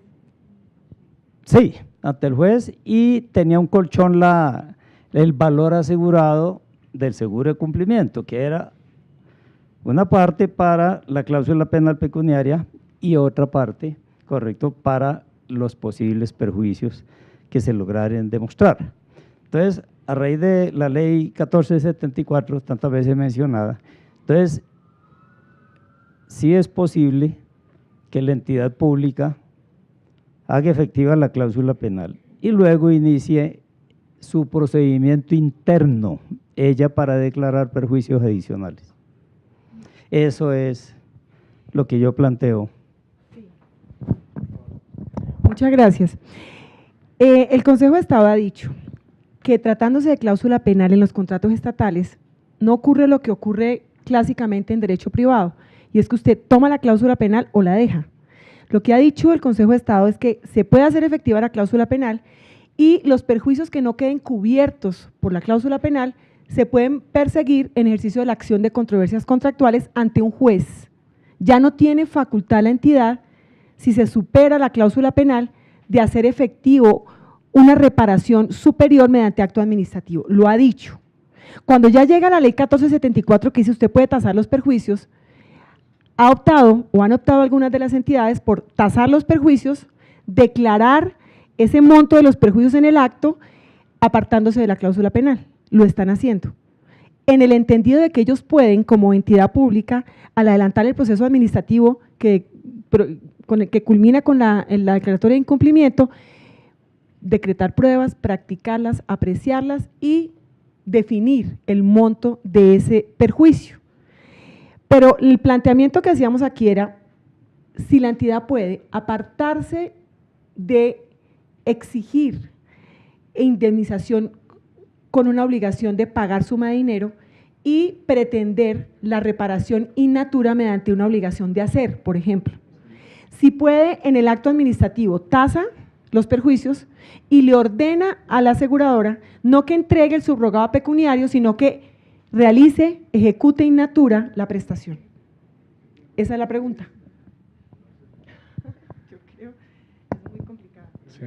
Sí, ante el juez, y tenía un colchón el valor asegurado del seguro de cumplimiento, que era una parte para la cláusula penal pecuniaria y otra parte, correcto, para los posibles perjuicios que se lograran demostrar. Entonces, a raíz de la ley 1474, tantas veces mencionada, entonces, sí es posible que la entidad pública haga efectiva la cláusula penal y luego inicie su procedimiento interno, ella para declarar perjuicios adicionales. Eso es lo que yo planteo. Sí. Muchas gracias. El Consejo de Estado ha dicho que tratándose de cláusula penal en los contratos estatales, no ocurre lo que ocurre clásicamente en derecho privado, y es que usted toma la cláusula penal o la deja. Lo que ha dicho el Consejo de Estado es que se puede hacer efectiva la cláusula penal y los perjuicios que no queden cubiertos por la cláusula penal se pueden perseguir en ejercicio de la acción de controversias contractuales ante un juez. Ya no tiene facultad la entidad, si se supera la cláusula penal, de hacer efectivo una reparación superior mediante acto administrativo. Lo ha dicho. Cuando ya llega la ley 1474 que dice usted puede tasar los perjuicios, han optado algunas de las entidades por tasar los perjuicios, declarar ese monto de los perjuicios en el acto, apartándose de la cláusula penal. Lo están haciendo. En el entendido de que ellos pueden, como entidad pública, al adelantar el proceso administrativo que culmina con la declaratoria de incumplimiento, decretar pruebas, practicarlas, apreciarlas y definir el monto de ese perjuicio. Pero el planteamiento que hacíamos aquí era, si la entidad puede apartarse de exigir indemnización con una obligación de pagar suma de dinero y pretender la reparación in natura mediante una obligación de hacer, por ejemplo. Si puede, en el acto administrativo tasa los perjuicios y le ordena a la aseguradora no que entregue el subrogado pecuniario, sino que realice, ejecute in natura la prestación. Esa es la pregunta. Yo creo que es muy complicado. Sí.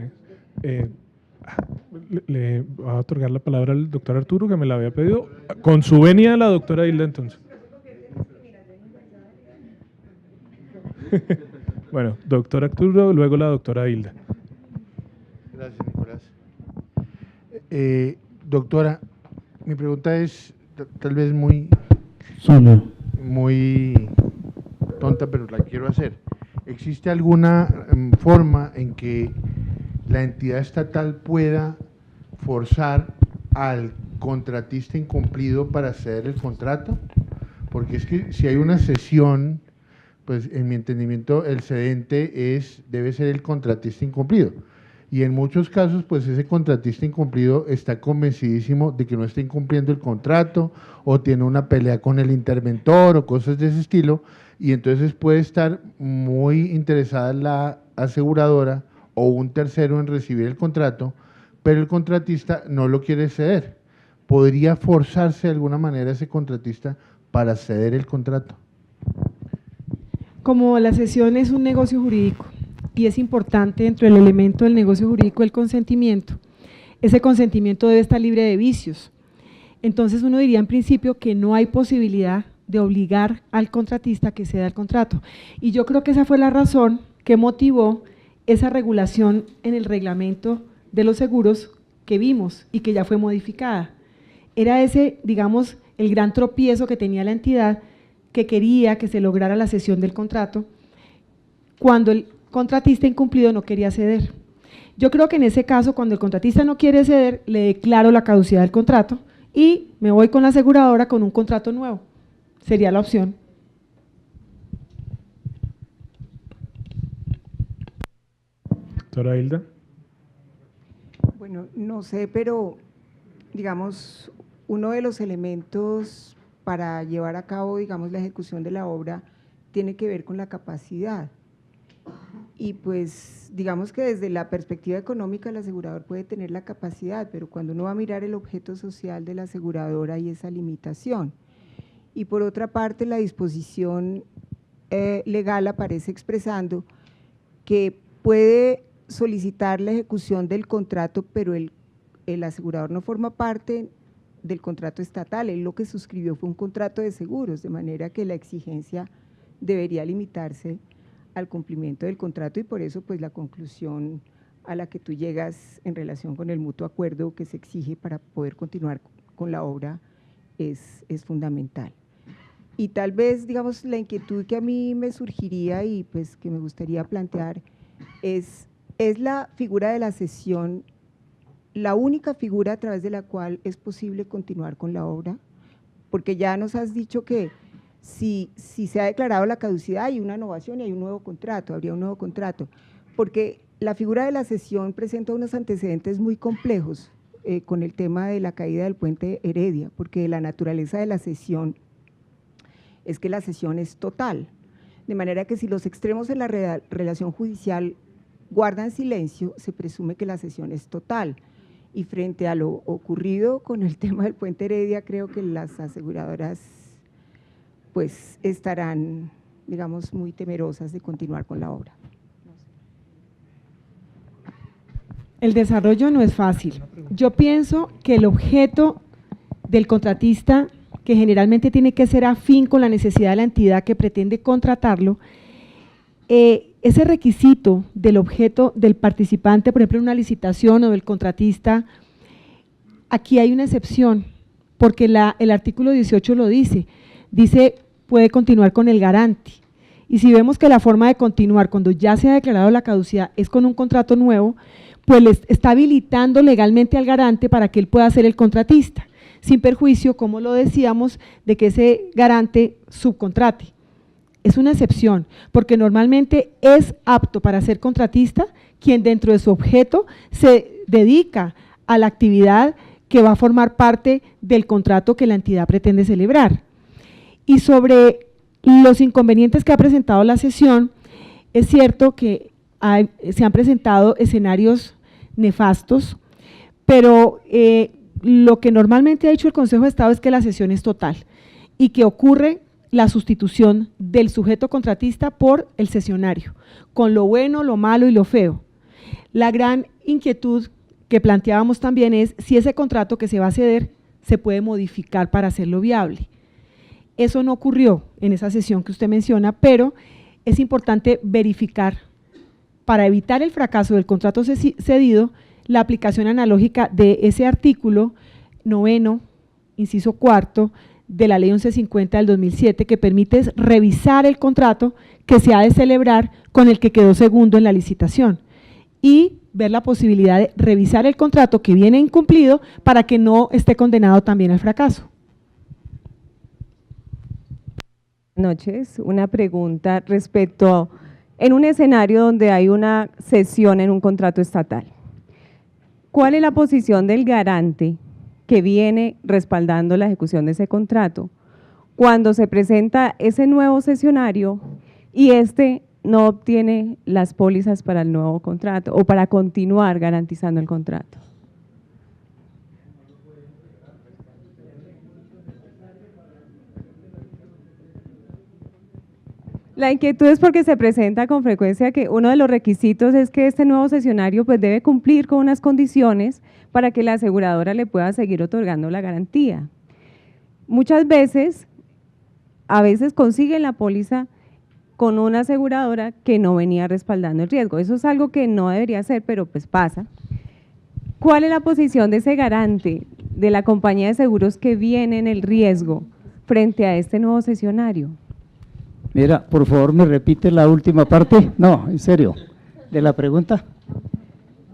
Le voy a otorgar la palabra al doctor Arturo, que me la había pedido. Con su venia, la doctora Hilda, entonces. Bueno, doctor Arturo, luego la doctora Hilda. Gracias, Nicolás. Doctora, mi pregunta es tal vez muy tonta, pero la quiero hacer. ¿Existe alguna forma en que la entidad estatal pueda forzar al contratista incumplido para ceder el contrato? Porque es que si hay una cesión, pues en mi entendimiento el cedente debe ser el contratista incumplido. Y en muchos casos, pues ese contratista incumplido está convencidísimo de que no está incumpliendo el contrato o tiene una pelea con el interventor o cosas de ese estilo, y entonces puede estar muy interesada la aseguradora o un tercero en recibir el contrato, pero el contratista no lo quiere ceder. ¿Podría forzarse de alguna manera ese contratista para ceder el contrato? Como la cesión es un negocio jurídico y es importante dentro del elemento del negocio jurídico el consentimiento, ese consentimiento debe estar libre de vicios. Entonces uno diría en principio que no hay posibilidad de obligar al contratista a que ceda el contrato. Y yo creo que esa fue la razón que motivó esa regulación en el reglamento de los seguros que vimos y que ya fue modificada. Era ese, digamos, el gran tropiezo que tenía la entidad que quería que se lograra la cesión del contrato cuando el contratista incumplido no quería ceder. Yo creo que en ese caso, cuando el contratista no quiere ceder, le declaro la caducidad del contrato y me voy con la aseguradora con un contrato nuevo. Sería la opción. Doctora Hilda. Bueno, no sé, pero digamos, uno de los elementos para llevar a cabo, digamos, la ejecución de la obra tiene que ver con la capacidad. Y pues, digamos que desde la perspectiva económica el asegurador puede tener la capacidad, pero cuando uno va a mirar el objeto social de la aseguradora hay esa limitación. Y por otra parte, la disposición legal aparece expresando que puede solicitar la ejecución del contrato, pero el asegurador no forma parte del contrato estatal, él lo que suscribió fue un contrato de seguros, de manera que la exigencia debería limitarse al cumplimiento del contrato, y por eso pues la conclusión a la que tú llegas en relación con el mutuo acuerdo que se exige para poder continuar con la obra es fundamental. Y tal vez, digamos, la inquietud que a mí me surgiría y pues que me gustaría plantear es la figura de la cesión la única figura a través de la cual es posible continuar con la obra, porque ya nos has dicho que si se ha declarado la caducidad hay una innovación y hay un nuevo contrato, habría un nuevo contrato, porque la figura de la cesión presenta unos antecedentes muy complejos con el tema de la caída del puente Heredia, porque la naturaleza de la cesión es que la cesión es total, de manera que si los extremos de la relación judicial guardan silencio, se presume que la cesión es total. Y frente a lo ocurrido con el tema del puente Heredia, creo que las aseguradoras pues estarán, digamos, muy temerosas de continuar con la obra. El desarrollo no es fácil. Yo pienso que el objeto del contratista, que generalmente tiene que ser afín con la necesidad de la entidad que pretende contratarlo, ese requisito del objeto del participante, por ejemplo, en una licitación o del contratista, aquí hay una excepción, porque el artículo 18 lo dice puede continuar con el garante. Y si vemos que la forma de continuar cuando ya se ha declarado la caducidad es con un contrato nuevo, pues les está habilitando legalmente al garante para que él pueda ser el contratista, sin perjuicio, como lo decíamos, de que ese garante subcontrate. Es una excepción, porque normalmente es apto para ser contratista quien dentro de su objeto se dedica a la actividad que va a formar parte del contrato que la entidad pretende celebrar. Y sobre los inconvenientes que ha presentado la sesión, es cierto que se han presentado escenarios nefastos, pero lo que normalmente ha dicho el Consejo de Estado es que la sesión es total y que ocurre la sustitución del sujeto contratista por el cesionario, con lo bueno, lo malo y lo feo. La gran inquietud que planteábamos también es si ese contrato que se va a ceder se puede modificar para hacerlo viable. Eso no ocurrió en esa sesión que usted menciona, pero es importante verificar, para evitar el fracaso del contrato cedido, la aplicación analógica de ese artículo 9, inciso 4, de la Ley 1150 del 2007, que permite revisar el contrato que se ha de celebrar con el que quedó segundo en la licitación y ver la posibilidad de revisar el contrato que viene incumplido para que no esté condenado también al fracaso. Buenas noches, una pregunta respecto en un escenario donde hay una cesión en un contrato estatal. ¿Cuál es la posición del garante que viene respaldando la ejecución de ese contrato cuando se presenta ese nuevo cesionario y no obtiene las pólizas para el nuevo contrato o para continuar garantizando el contrato? La inquietud es porque se presenta con frecuencia que uno de los requisitos es que este nuevo cesionario pues debe cumplir con unas condiciones para que la aseguradora le pueda seguir otorgando la garantía. Muchas veces, a veces consiguen la póliza con una aseguradora que no venía respaldando el riesgo. Eso es algo que no debería ser, pero pues pasa. ¿Cuál es la posición de ese garante de la compañía de seguros que viene en el riesgo frente a este nuevo cesionario? Mira, por favor, ¿me repite la última parte? No, en serio, de la pregunta.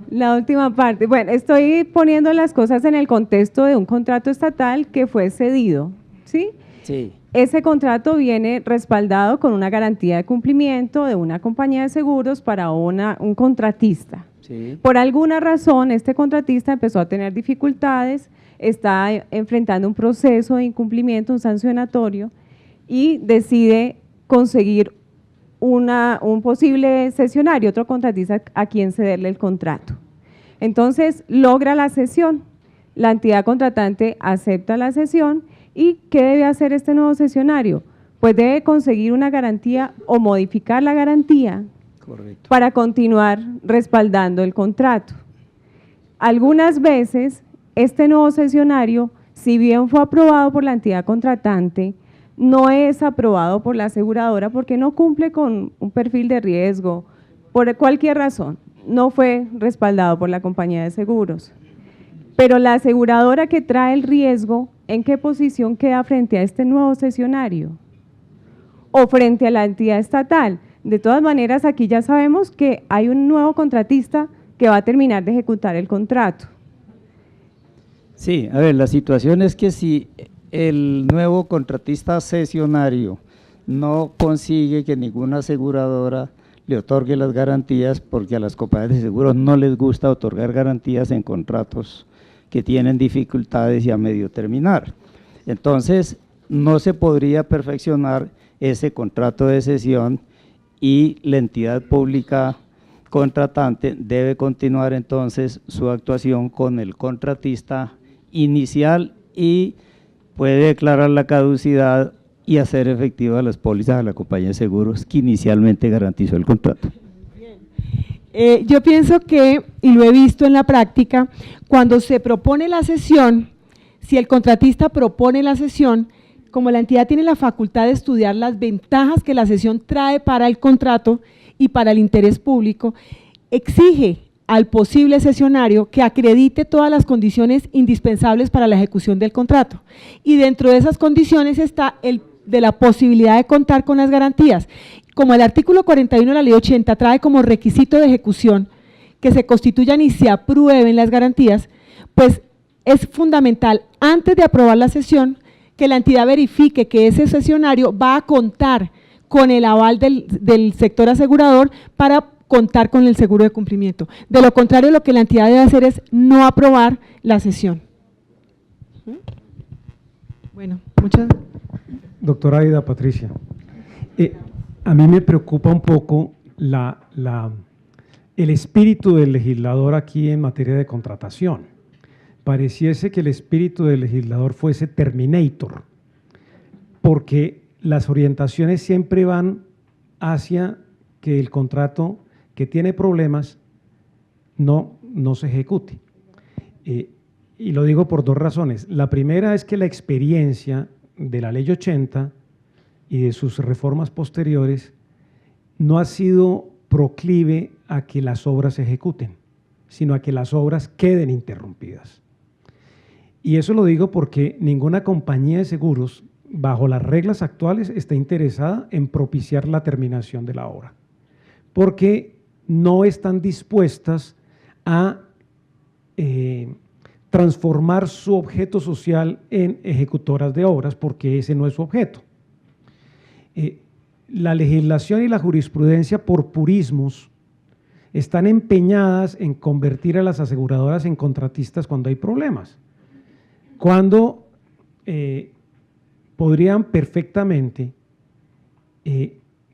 La última parte. Bueno, estoy poniendo las cosas en el contexto de un contrato estatal que fue cedido, ¿sí? Sí. Ese contrato viene respaldado con una garantía de cumplimiento de una compañía de seguros para un contratista. Sí. Por alguna razón, este contratista empezó a tener dificultades, está enfrentando un proceso de incumplimiento, un sancionatorio, y decide conseguir un posible cesionario, otro contratista a quien cederle el contrato. Entonces, logra la cesión, la entidad contratante acepta la cesión y ¿qué debe hacer este nuevo cesionario? Pues debe conseguir una garantía o modificar la garantía. Correcto. Para continuar respaldando el contrato. Algunas veces, este nuevo cesionario, si bien fue aprobado por la entidad contratante, no es aprobado por la aseguradora porque no cumple con un perfil de riesgo, por cualquier razón, no fue respaldado por la compañía de seguros. Pero la aseguradora que trae el riesgo, ¿en qué posición queda frente a este nuevo cesionario? O frente a la entidad estatal. De todas maneras, aquí ya sabemos que hay un nuevo contratista que va a terminar de ejecutar el contrato. Sí, a ver, la situación es que si el nuevo contratista cesionario no consigue que ninguna aseguradora le otorgue las garantías, porque a las compañías de seguros no les gusta otorgar garantías en contratos que tienen dificultades y a medio terminar. Entonces, no se podría perfeccionar ese contrato de cesión y la entidad pública contratante debe continuar entonces su actuación con el contratista inicial y puede declarar la caducidad y hacer efectivas las pólizas a la compañía de seguros que inicialmente garantizó el contrato. Yo pienso que, y lo he visto en la práctica, cuando se propone la cesión, si el contratista propone la cesión, como la entidad tiene la facultad de estudiar las ventajas que la cesión trae para el contrato y para el interés público, exige al posible cesionario que acredite todas las condiciones indispensables para la ejecución del contrato. Y dentro de esas condiciones está el de la posibilidad de contar con las garantías. Como el artículo 41 de la Ley 80 trae como requisito de ejecución que se constituyan y se aprueben las garantías, pues es fundamental, antes de aprobar la cesión, que la entidad verifique que ese cesionario va a contar con el aval del sector asegurador para contar con el seguro de cumplimiento. De lo contrario, lo que la entidad debe hacer es no aprobar la cesión. Bueno, muchas gracias. Doctora Aida Patricia, a mí me preocupa un poco el espíritu del legislador aquí en materia de contratación. Pareciese que el espíritu del legislador fuese Terminator, porque las orientaciones siempre van hacia que el contrato que tiene problemas no se ejecute. Y lo digo por dos razones. La primera es que la experiencia de la Ley 80 y de sus reformas posteriores no ha sido proclive a que las obras se ejecuten, sino a que las obras queden interrumpidas. Y eso lo digo porque ninguna compañía de seguros, bajo las reglas actuales, está interesada en propiciar la terminación de la obra, porque no están dispuestas a transformar su objeto social en ejecutoras de obras, porque ese no es su objeto. La legislación y la jurisprudencia, por purismos, están empeñadas en convertir a las aseguradoras en contratistas cuando hay problemas, cuando podrían perfectamente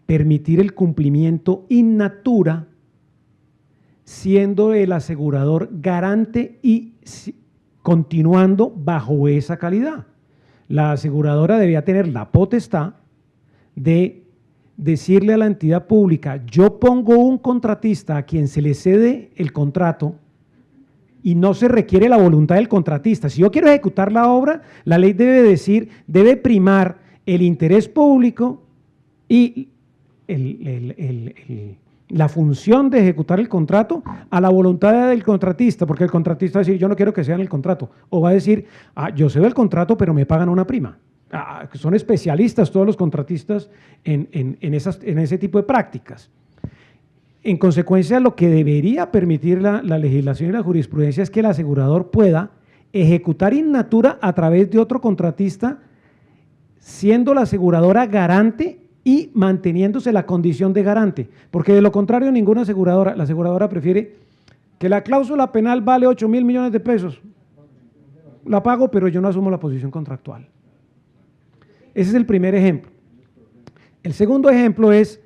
permitir el cumplimiento in natura, siendo el asegurador garante y continuando bajo esa calidad. La aseguradora debía tener la potestad de decirle a la entidad pública: yo pongo un contratista a quien se le cede el contrato y no se requiere la voluntad del contratista. Si yo quiero ejecutar la obra, la ley debe primar el interés público y la función de ejecutar el contrato a la voluntad del contratista, porque el contratista va a decir: yo no quiero que sea en el contrato, o va a decir: yo cedo el contrato pero me pagan una prima. Son especialistas todos los contratistas en ese tipo de prácticas. En consecuencia, lo que debería permitir la legislación y la jurisprudencia es que el asegurador pueda ejecutar in natura a través de otro contratista, siendo la aseguradora garante y manteniéndose la condición de garante, porque de lo contrario ninguna aseguradora, la aseguradora prefiere que la cláusula penal vale 8.000 millones de pesos, la pago pero yo no asumo la posición contractual. Ese es el primer ejemplo. El segundo ejemplo es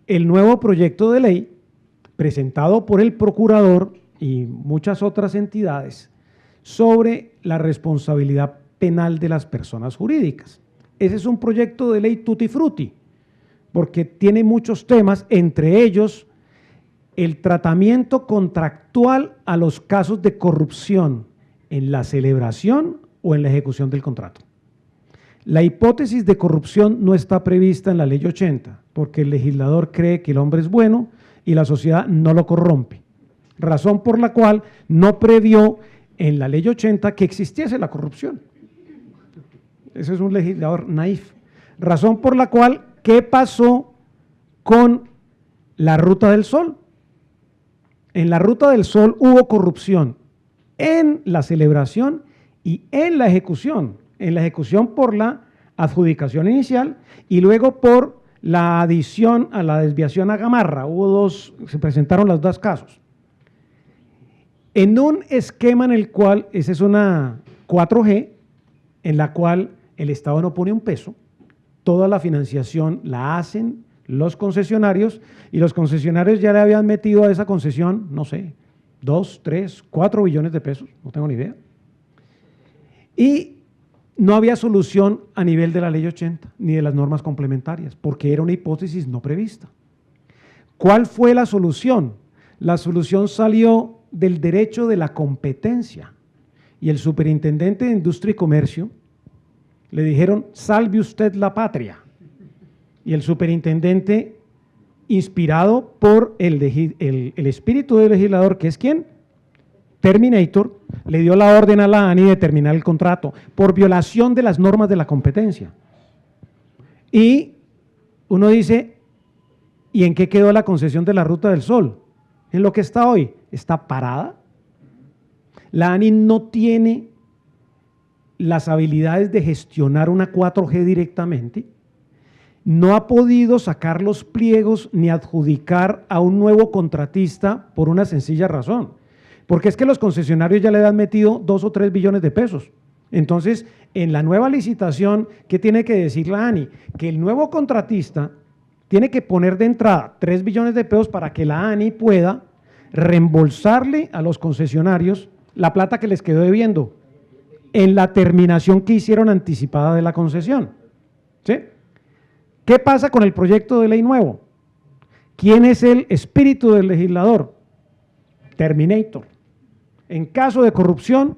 el nuevo proyecto de ley presentado por el procurador y muchas otras entidades sobre la responsabilidad penal de las personas jurídicas. Ese es un proyecto de ley tutti frutti, porque tiene muchos temas, entre ellos el tratamiento contractual a los casos de corrupción en la celebración o en la ejecución del contrato. La hipótesis de corrupción no está prevista en la Ley 80, porque el legislador cree que el hombre es bueno y la sociedad no lo corrompe, razón por la cual no previó en la Ley 80 que existiese la corrupción. Ese es un legislador naif, razón por la cual, ¿qué pasó con la Ruta del Sol? En la Ruta del Sol hubo corrupción en la celebración y en la ejecución por la adjudicación inicial y luego por la adición a la desviación a Gamarra. Se presentaron los dos casos. En un esquema en el cual, esa es una 4G, en la cual el Estado no pone un peso, toda la financiación la hacen los concesionarios y los concesionarios ya le habían metido a esa concesión, no sé, 2, 3, 4 billones de pesos, no tengo ni idea. Y no había solución a nivel de la Ley 80 ni de las normas complementarias, porque era una hipótesis no prevista. ¿Cuál fue la solución? La solución salió del derecho de la competencia y el superintendente de Industria y Comercio le dijeron, salve usted la patria. Y el superintendente, inspirado por el espíritu del legislador, que es ¿quién? Terminator, le dio la orden a la ANI de terminar el contrato por violación de las normas de la competencia. Y uno dice, ¿y en qué quedó la concesión de la Ruta del Sol? En lo que está hoy, está parada. La ANI no tiene las habilidades de gestionar una 4G directamente, no ha podido sacar los pliegos ni adjudicar a un nuevo contratista por una sencilla razón, porque es que los concesionarios ya le han metido 2 o 3 billones de pesos. Entonces, en la nueva licitación, ¿qué tiene que decir la ANI? Que el nuevo contratista tiene que poner de entrada 3 billones de pesos para que la ANI pueda reembolsarle a los concesionarios la plata que les quedó debiendo en la terminación que hicieron anticipada de la concesión. ¿Sí? ¿Qué pasa con el proyecto de ley nuevo? ¿Quién es el espíritu del legislador? Terminator. En caso de corrupción,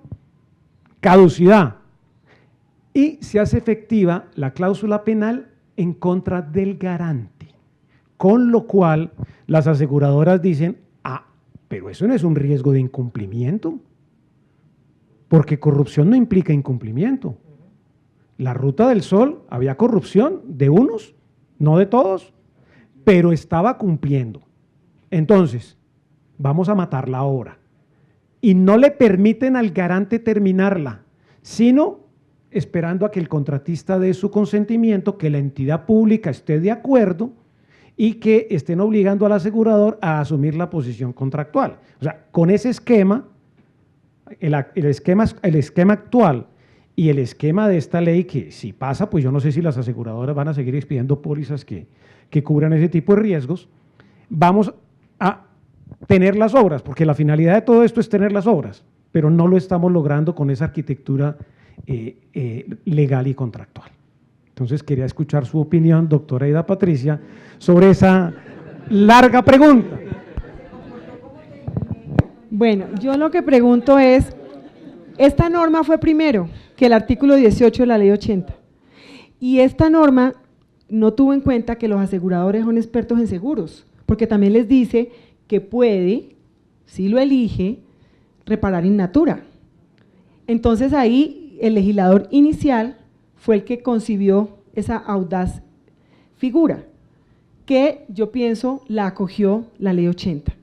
caducidad. Y se hace efectiva la cláusula penal en contra del garante, con lo cual las aseguradoras dicen, pero eso no es un riesgo de incumplimiento, porque corrupción no implica incumplimiento. La Ruta del Sol, había corrupción de unos, no de todos, pero estaba cumpliendo. Entonces, vamos a matar la obra. Y no le permiten al garante terminarla, sino esperando a que el contratista dé su consentimiento, que la entidad pública esté de acuerdo y que estén obligando al asegurador a asumir la posición contractual. O sea, con ese esquema, el esquema actual y el esquema de esta ley, que si pasa, pues yo no sé si las aseguradoras van a seguir expidiendo pólizas que cubran ese tipo de riesgos, vamos a tener las obras, porque la finalidad de todo esto es tener las obras, pero no lo estamos logrando con esa arquitectura legal y contractual. Entonces quería escuchar su opinión, doctora Aida Patricia, sobre esa larga pregunta. Bueno, yo lo que pregunto es, esta norma fue primero que el artículo 18 de la ley 80, y esta norma no tuvo en cuenta que los aseguradores son expertos en seguros, porque también les dice que puede, si lo elige, reparar in natura. Entonces ahí el legislador inicial fue el que concibió esa audaz figura, que yo pienso la acogió la ley 80.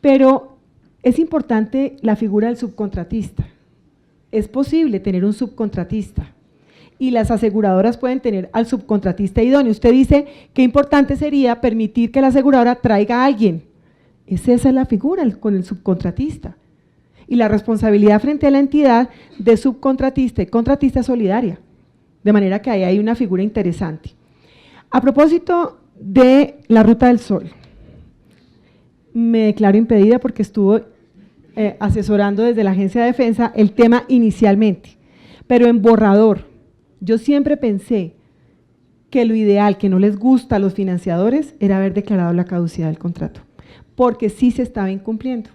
Pero es importante la figura del subcontratista. Es posible tener un subcontratista y las aseguradoras pueden tener al subcontratista idóneo. Usted dice que importante sería permitir que la aseguradora traiga a alguien. Esa es la figura con el subcontratista. Y la responsabilidad frente a la entidad de subcontratista y contratista solidaria. De manera que ahí hay una figura interesante. A propósito de la Ruta del Sol, me declaro impedida porque estuvo asesorando desde la Agencia de Defensa el tema inicialmente, pero en borrador. Yo siempre pensé que lo ideal, que no les gusta a los financiadores, era haber declarado la caducidad del contrato, porque sí se estaba incumpliendo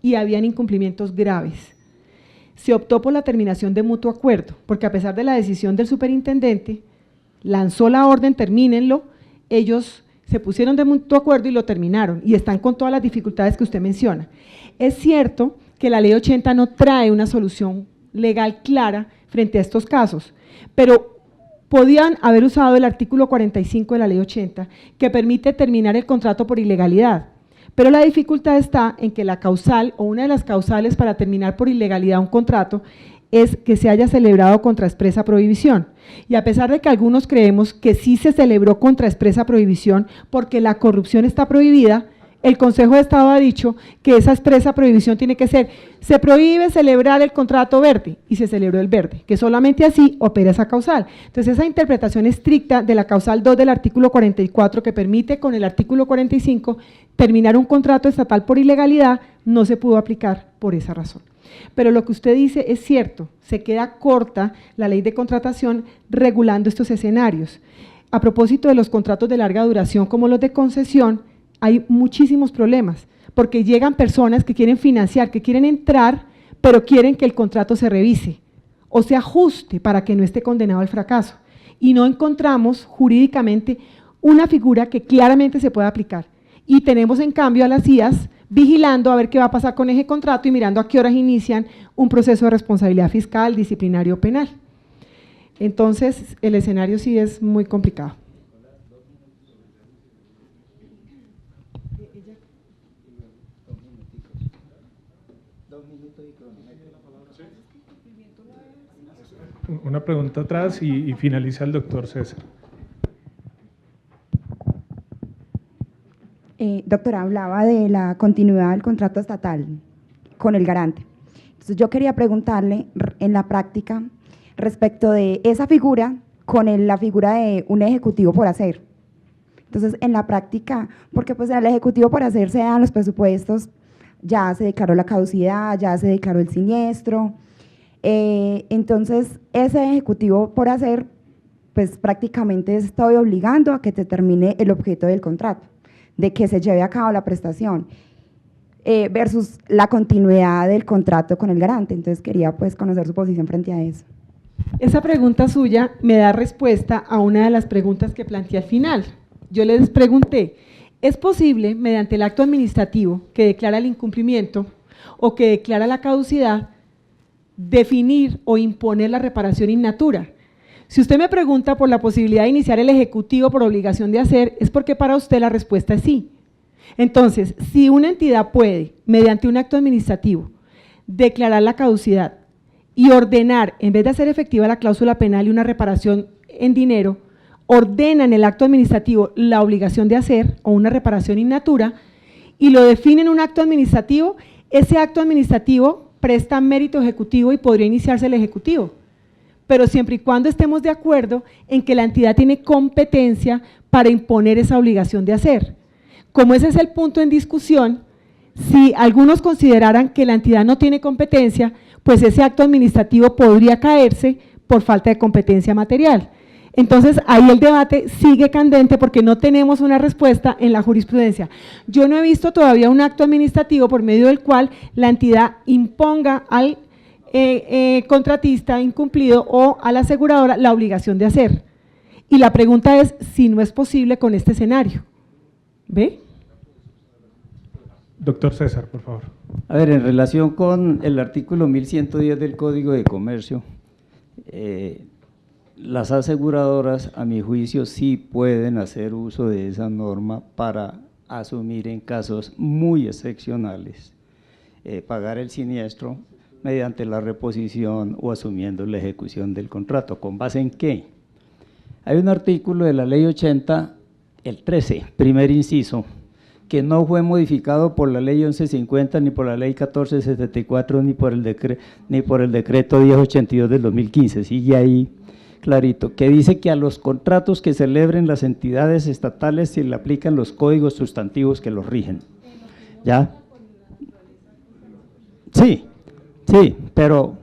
y habían incumplimientos graves. Se optó por la terminación de mutuo acuerdo, porque a pesar de la decisión del superintendente, lanzó la orden, termínenlo, ellos se pusieron de mutuo acuerdo y lo terminaron, y están con todas las dificultades que usted menciona. Es cierto que la ley 80 no trae una solución legal clara frente a estos casos, pero podían haber usado el artículo 45 de la ley 80, que permite terminar el contrato por ilegalidad. Pero la dificultad está en que la causal o una de las causales para terminar por ilegalidad un contrato es que se haya celebrado contra expresa prohibición. Y a pesar de que algunos creemos que sí se celebró contra expresa prohibición porque la corrupción está prohibida, el Consejo de Estado ha dicho que esa expresa prohibición tiene que ser, se prohíbe celebrar el contrato verde y se celebró el verde, que solamente así opera esa causal. Entonces esa interpretación estricta de la causal 2 del artículo 44 que permite con el artículo 45 terminar un contrato estatal por ilegalidad no se pudo aplicar por esa razón. Pero lo que usted dice es cierto, se queda corta la ley de contratación regulando estos escenarios. A propósito de los contratos de larga duración como los de concesión, hay muchísimos problemas, porque llegan personas que quieren financiar, que quieren entrar, pero quieren que el contrato se revise o se ajuste para que no esté condenado al fracaso. Y no encontramos jurídicamente una figura que claramente se pueda aplicar. Y tenemos en cambio a las IAS vigilando a ver qué va a pasar con ese contrato y mirando a qué horas inician un proceso de responsabilidad fiscal, disciplinario o penal. Entonces, el escenario sí es muy complicado. Una pregunta atrás y finaliza el doctor César. Doctora, hablaba de la continuidad del contrato estatal con el garante. Entonces yo quería preguntarle en la práctica respecto de esa figura con la figura de un ejecutivo por hacer. Entonces en la práctica, porque pues en el ejecutivo por hacer se dan los presupuestos, ya se declaró la caducidad, ya se declaró el siniestro, entonces ese ejecutivo por hacer pues prácticamente está obligando a que te termine el objeto del contrato, de que se lleve a cabo la prestación, versus la continuidad del contrato con el garante. Entonces quería pues conocer su posición frente a eso. Esa pregunta suya me da respuesta a una de las preguntas que planteé al final. Yo les pregunté, ¿es posible mediante el acto administrativo que declara el incumplimiento o que declara la caducidad definir o imponer la reparación in natura? Si usted me pregunta por la posibilidad de iniciar el ejecutivo por obligación de hacer, es porque para usted la respuesta es sí. Entonces, si una entidad puede, mediante un acto administrativo, declarar la caducidad y ordenar, en vez de hacer efectiva la cláusula penal y una reparación en dinero, ordena en el acto administrativo la obligación de hacer o una reparación in natura y lo define en un acto administrativo, ese acto administrativo presta mérito ejecutivo y podría iniciarse el ejecutivo, pero siempre y cuando estemos de acuerdo en que la entidad tiene competencia para imponer esa obligación de hacer. Como ese es el punto en discusión, si algunos consideraran que la entidad no tiene competencia, pues ese acto administrativo podría caerse por falta de competencia material. Entonces, ahí el debate sigue candente porque no tenemos una respuesta en la jurisprudencia. Yo no he visto todavía un acto administrativo por medio del cual la entidad imponga al contratista incumplido o a la aseguradora la obligación de hacer. Y la pregunta es si no es posible con este escenario. ¿Ve? Doctor César, por favor. A ver, en relación con el artículo 1110 del Código de Comercio, las aseguradoras, a mi juicio, sí pueden hacer uso de esa norma para asumir en casos muy excepcionales, pagar el siniestro mediante la reposición o asumiendo la ejecución del contrato. ¿Con base en qué? Hay un artículo de la Ley 80, el 13, primer inciso, que no fue modificado por la Ley 1150, ni por la Ley 1474, ni por el decreto 1082 del 2015, sigue ahí clarito, que dice que a los contratos que celebren las entidades estatales se le aplican los códigos sustantivos que los rigen. ¿Ya? Sí, pero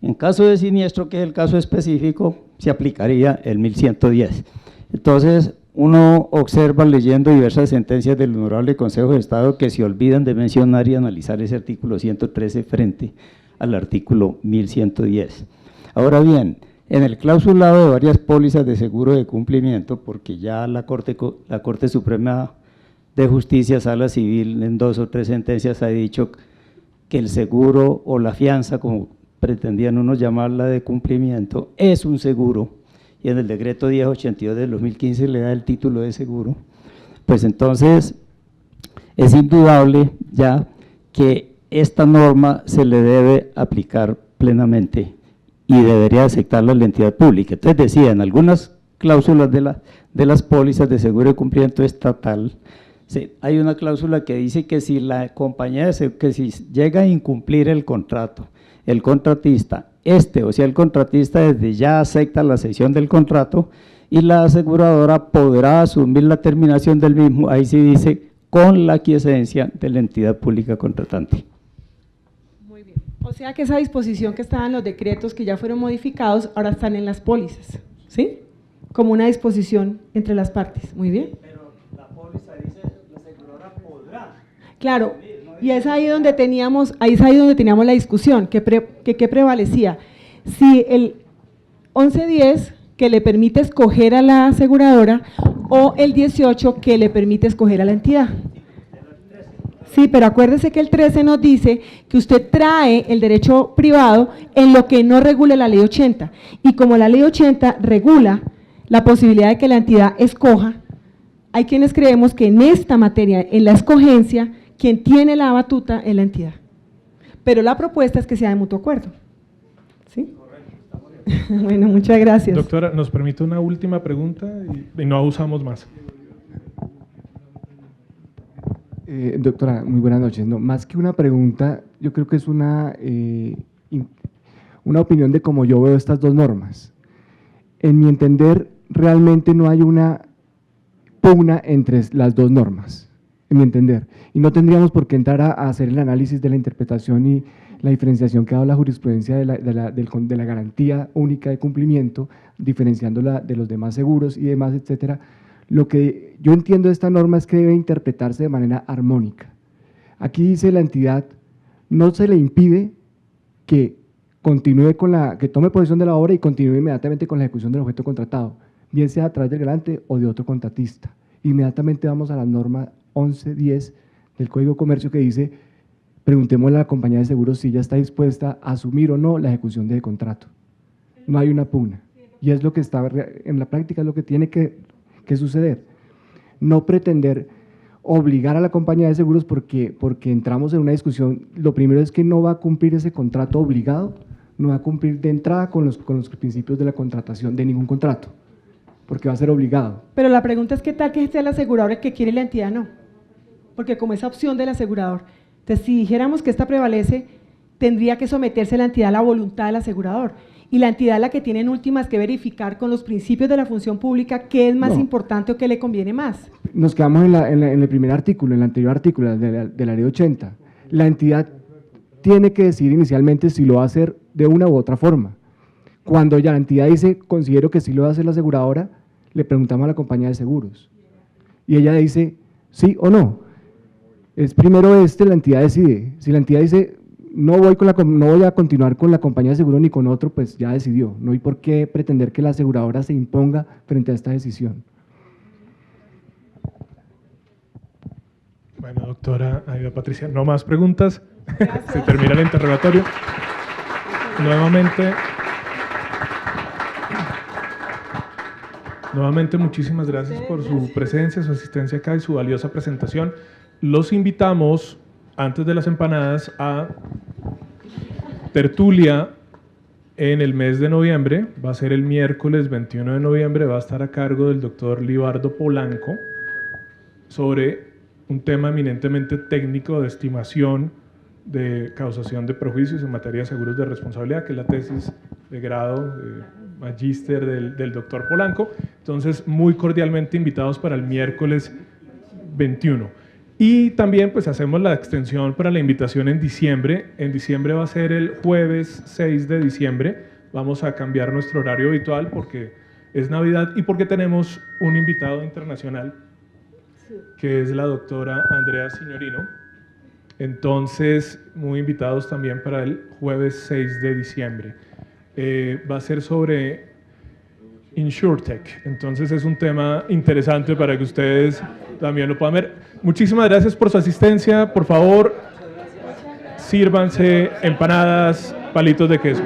en caso de siniestro, que es el caso específico, se aplicaría el 1110. Entonces, uno observa leyendo diversas sentencias del Honorable Consejo de Estado que se olvidan de mencionar y analizar ese artículo 113 frente al artículo 1110. Ahora bien, en el clausulado de varias pólizas de seguro de cumplimiento, porque ya la Corte Suprema de Justicia, Sala Civil, en 2 o 3 sentencias ha dicho que el seguro o la fianza, como pretendían unos llamarla de cumplimiento, es un seguro, y en el decreto 1082 del 2015 le da el título de seguro, pues entonces es indudable ya que esta norma se le debe aplicar plenamente y debería aceptarla la entidad pública. Entonces decía, en algunas cláusulas de las pólizas de seguro de cumplimiento estatal, sí, hay una cláusula que dice que si la compañía, que si llega a incumplir el contrato, el contratista, el contratista desde ya acepta la cesión del contrato y la aseguradora podrá asumir la terminación del mismo, ahí sí dice, con la aquiescencia de la entidad pública contratante. Muy bien. O sea que esa disposición que estaba en los decretos que ya fueron modificados, ahora están en las pólizas, ¿sí? Como una disposición entre las partes. Muy bien. Pero la póliza dice, la aseguradora podrá. Claro, Y es ahí donde teníamos la discusión, que prevalecía. Si el 1110 que le permite escoger a la aseguradora o el 18 que le permite escoger a la entidad. Sí, pero acuérdese que el 13 nos dice que usted trae el derecho privado en lo que no regule la ley 80. Y como la ley 80 regula la posibilidad de que la entidad escoja, hay quienes creemos que en esta materia, en la escogencia, quien tiene la batuta es la entidad. Pero la propuesta es que sea de mutuo acuerdo. ¿Sí? Bueno, muchas gracias. Doctora, ¿nos permite una última pregunta y no abusamos más? Doctora, muy buenas noches. No, más que una pregunta, yo creo que es una opinión de cómo yo veo estas dos normas. En mi entender, realmente no hay una pugna entre las dos normas, en mi entender. Y no tendríamos por qué entrar a hacer el análisis de la interpretación y la diferenciación que ha dado la jurisprudencia de la garantía única de cumplimiento, diferenciándola de los demás seguros y demás, etcétera. Lo que yo entiendo de esta norma es que debe interpretarse de manera armónica. Aquí dice la entidad, no se le impide que continúe que tome posesión de la obra y continúe inmediatamente con la ejecución del objeto contratado, bien sea a través del garante o de otro contratista. Inmediatamente vamos a la norma 1110 del Código de Comercio que dice, preguntémosle a la compañía de seguros si ella está dispuesta a asumir o no la ejecución del contrato. No hay una pugna. Y es lo que está, en la práctica es lo que tiene que suceder. No pretender obligar a la compañía de seguros porque entramos en una discusión, lo primero es que no va a cumplir ese contrato obligado, no va a cumplir de entrada con los principios de la contratación de ningún contrato, porque va a ser obligado. Pero la pregunta es qué tal que sea el asegurador el que quiere y la entidad no, porque como esa opción del asegurador, entonces si dijéramos que esta prevalece, tendría que someterse la entidad a la voluntad del asegurador, y la entidad es la que tiene en últimas que verificar con los principios de la función pública qué es más importante o qué le conviene más. Nos quedamos en el primer artículo, en el anterior artículo de la ley 80. La entidad tiene que decidir inicialmente si lo va a hacer de una u otra forma. Cuando ya la entidad dice, considero que sí lo va a hacer la aseguradora, le preguntamos a la compañía de seguros. Y ella dice, sí o no. Es primero la entidad decide. Si la entidad dice, no voy a continuar con la compañía de seguro ni con otro, pues ya decidió. No hay por qué pretender que la aseguradora se imponga frente a esta decisión. Bueno, doctora Aida Patricia, no más preguntas. Se termina el interrogatorio. Nuevamente, muchísimas gracias por su presencia, su asistencia acá y su valiosa presentación. Los invitamos, antes de las empanadas, a tertulia en el mes de noviembre. Va a ser el miércoles 21 de noviembre, va a estar a cargo del doctor Libardo Polanco sobre un tema eminentemente técnico de estimación de causación de perjuicios en materia de seguros de responsabilidad, que es la tesis de grado, magíster del doctor Polanco. Entonces, muy cordialmente invitados para el miércoles 21. Y también pues hacemos la extensión para la invitación en diciembre. En diciembre va a ser el jueves 6 de diciembre. Vamos a cambiar nuestro horario habitual porque es Navidad y porque tenemos un invitado internacional, que es la doctora Andrea Signorino. Entonces, muy invitados también para el jueves 6 de diciembre. Va a ser sobre InsurTech. Entonces, es un tema interesante para que ustedes también lo puedan ver. Muchísimas gracias por su asistencia. Por favor, sírvanse empanadas, palitos de queso.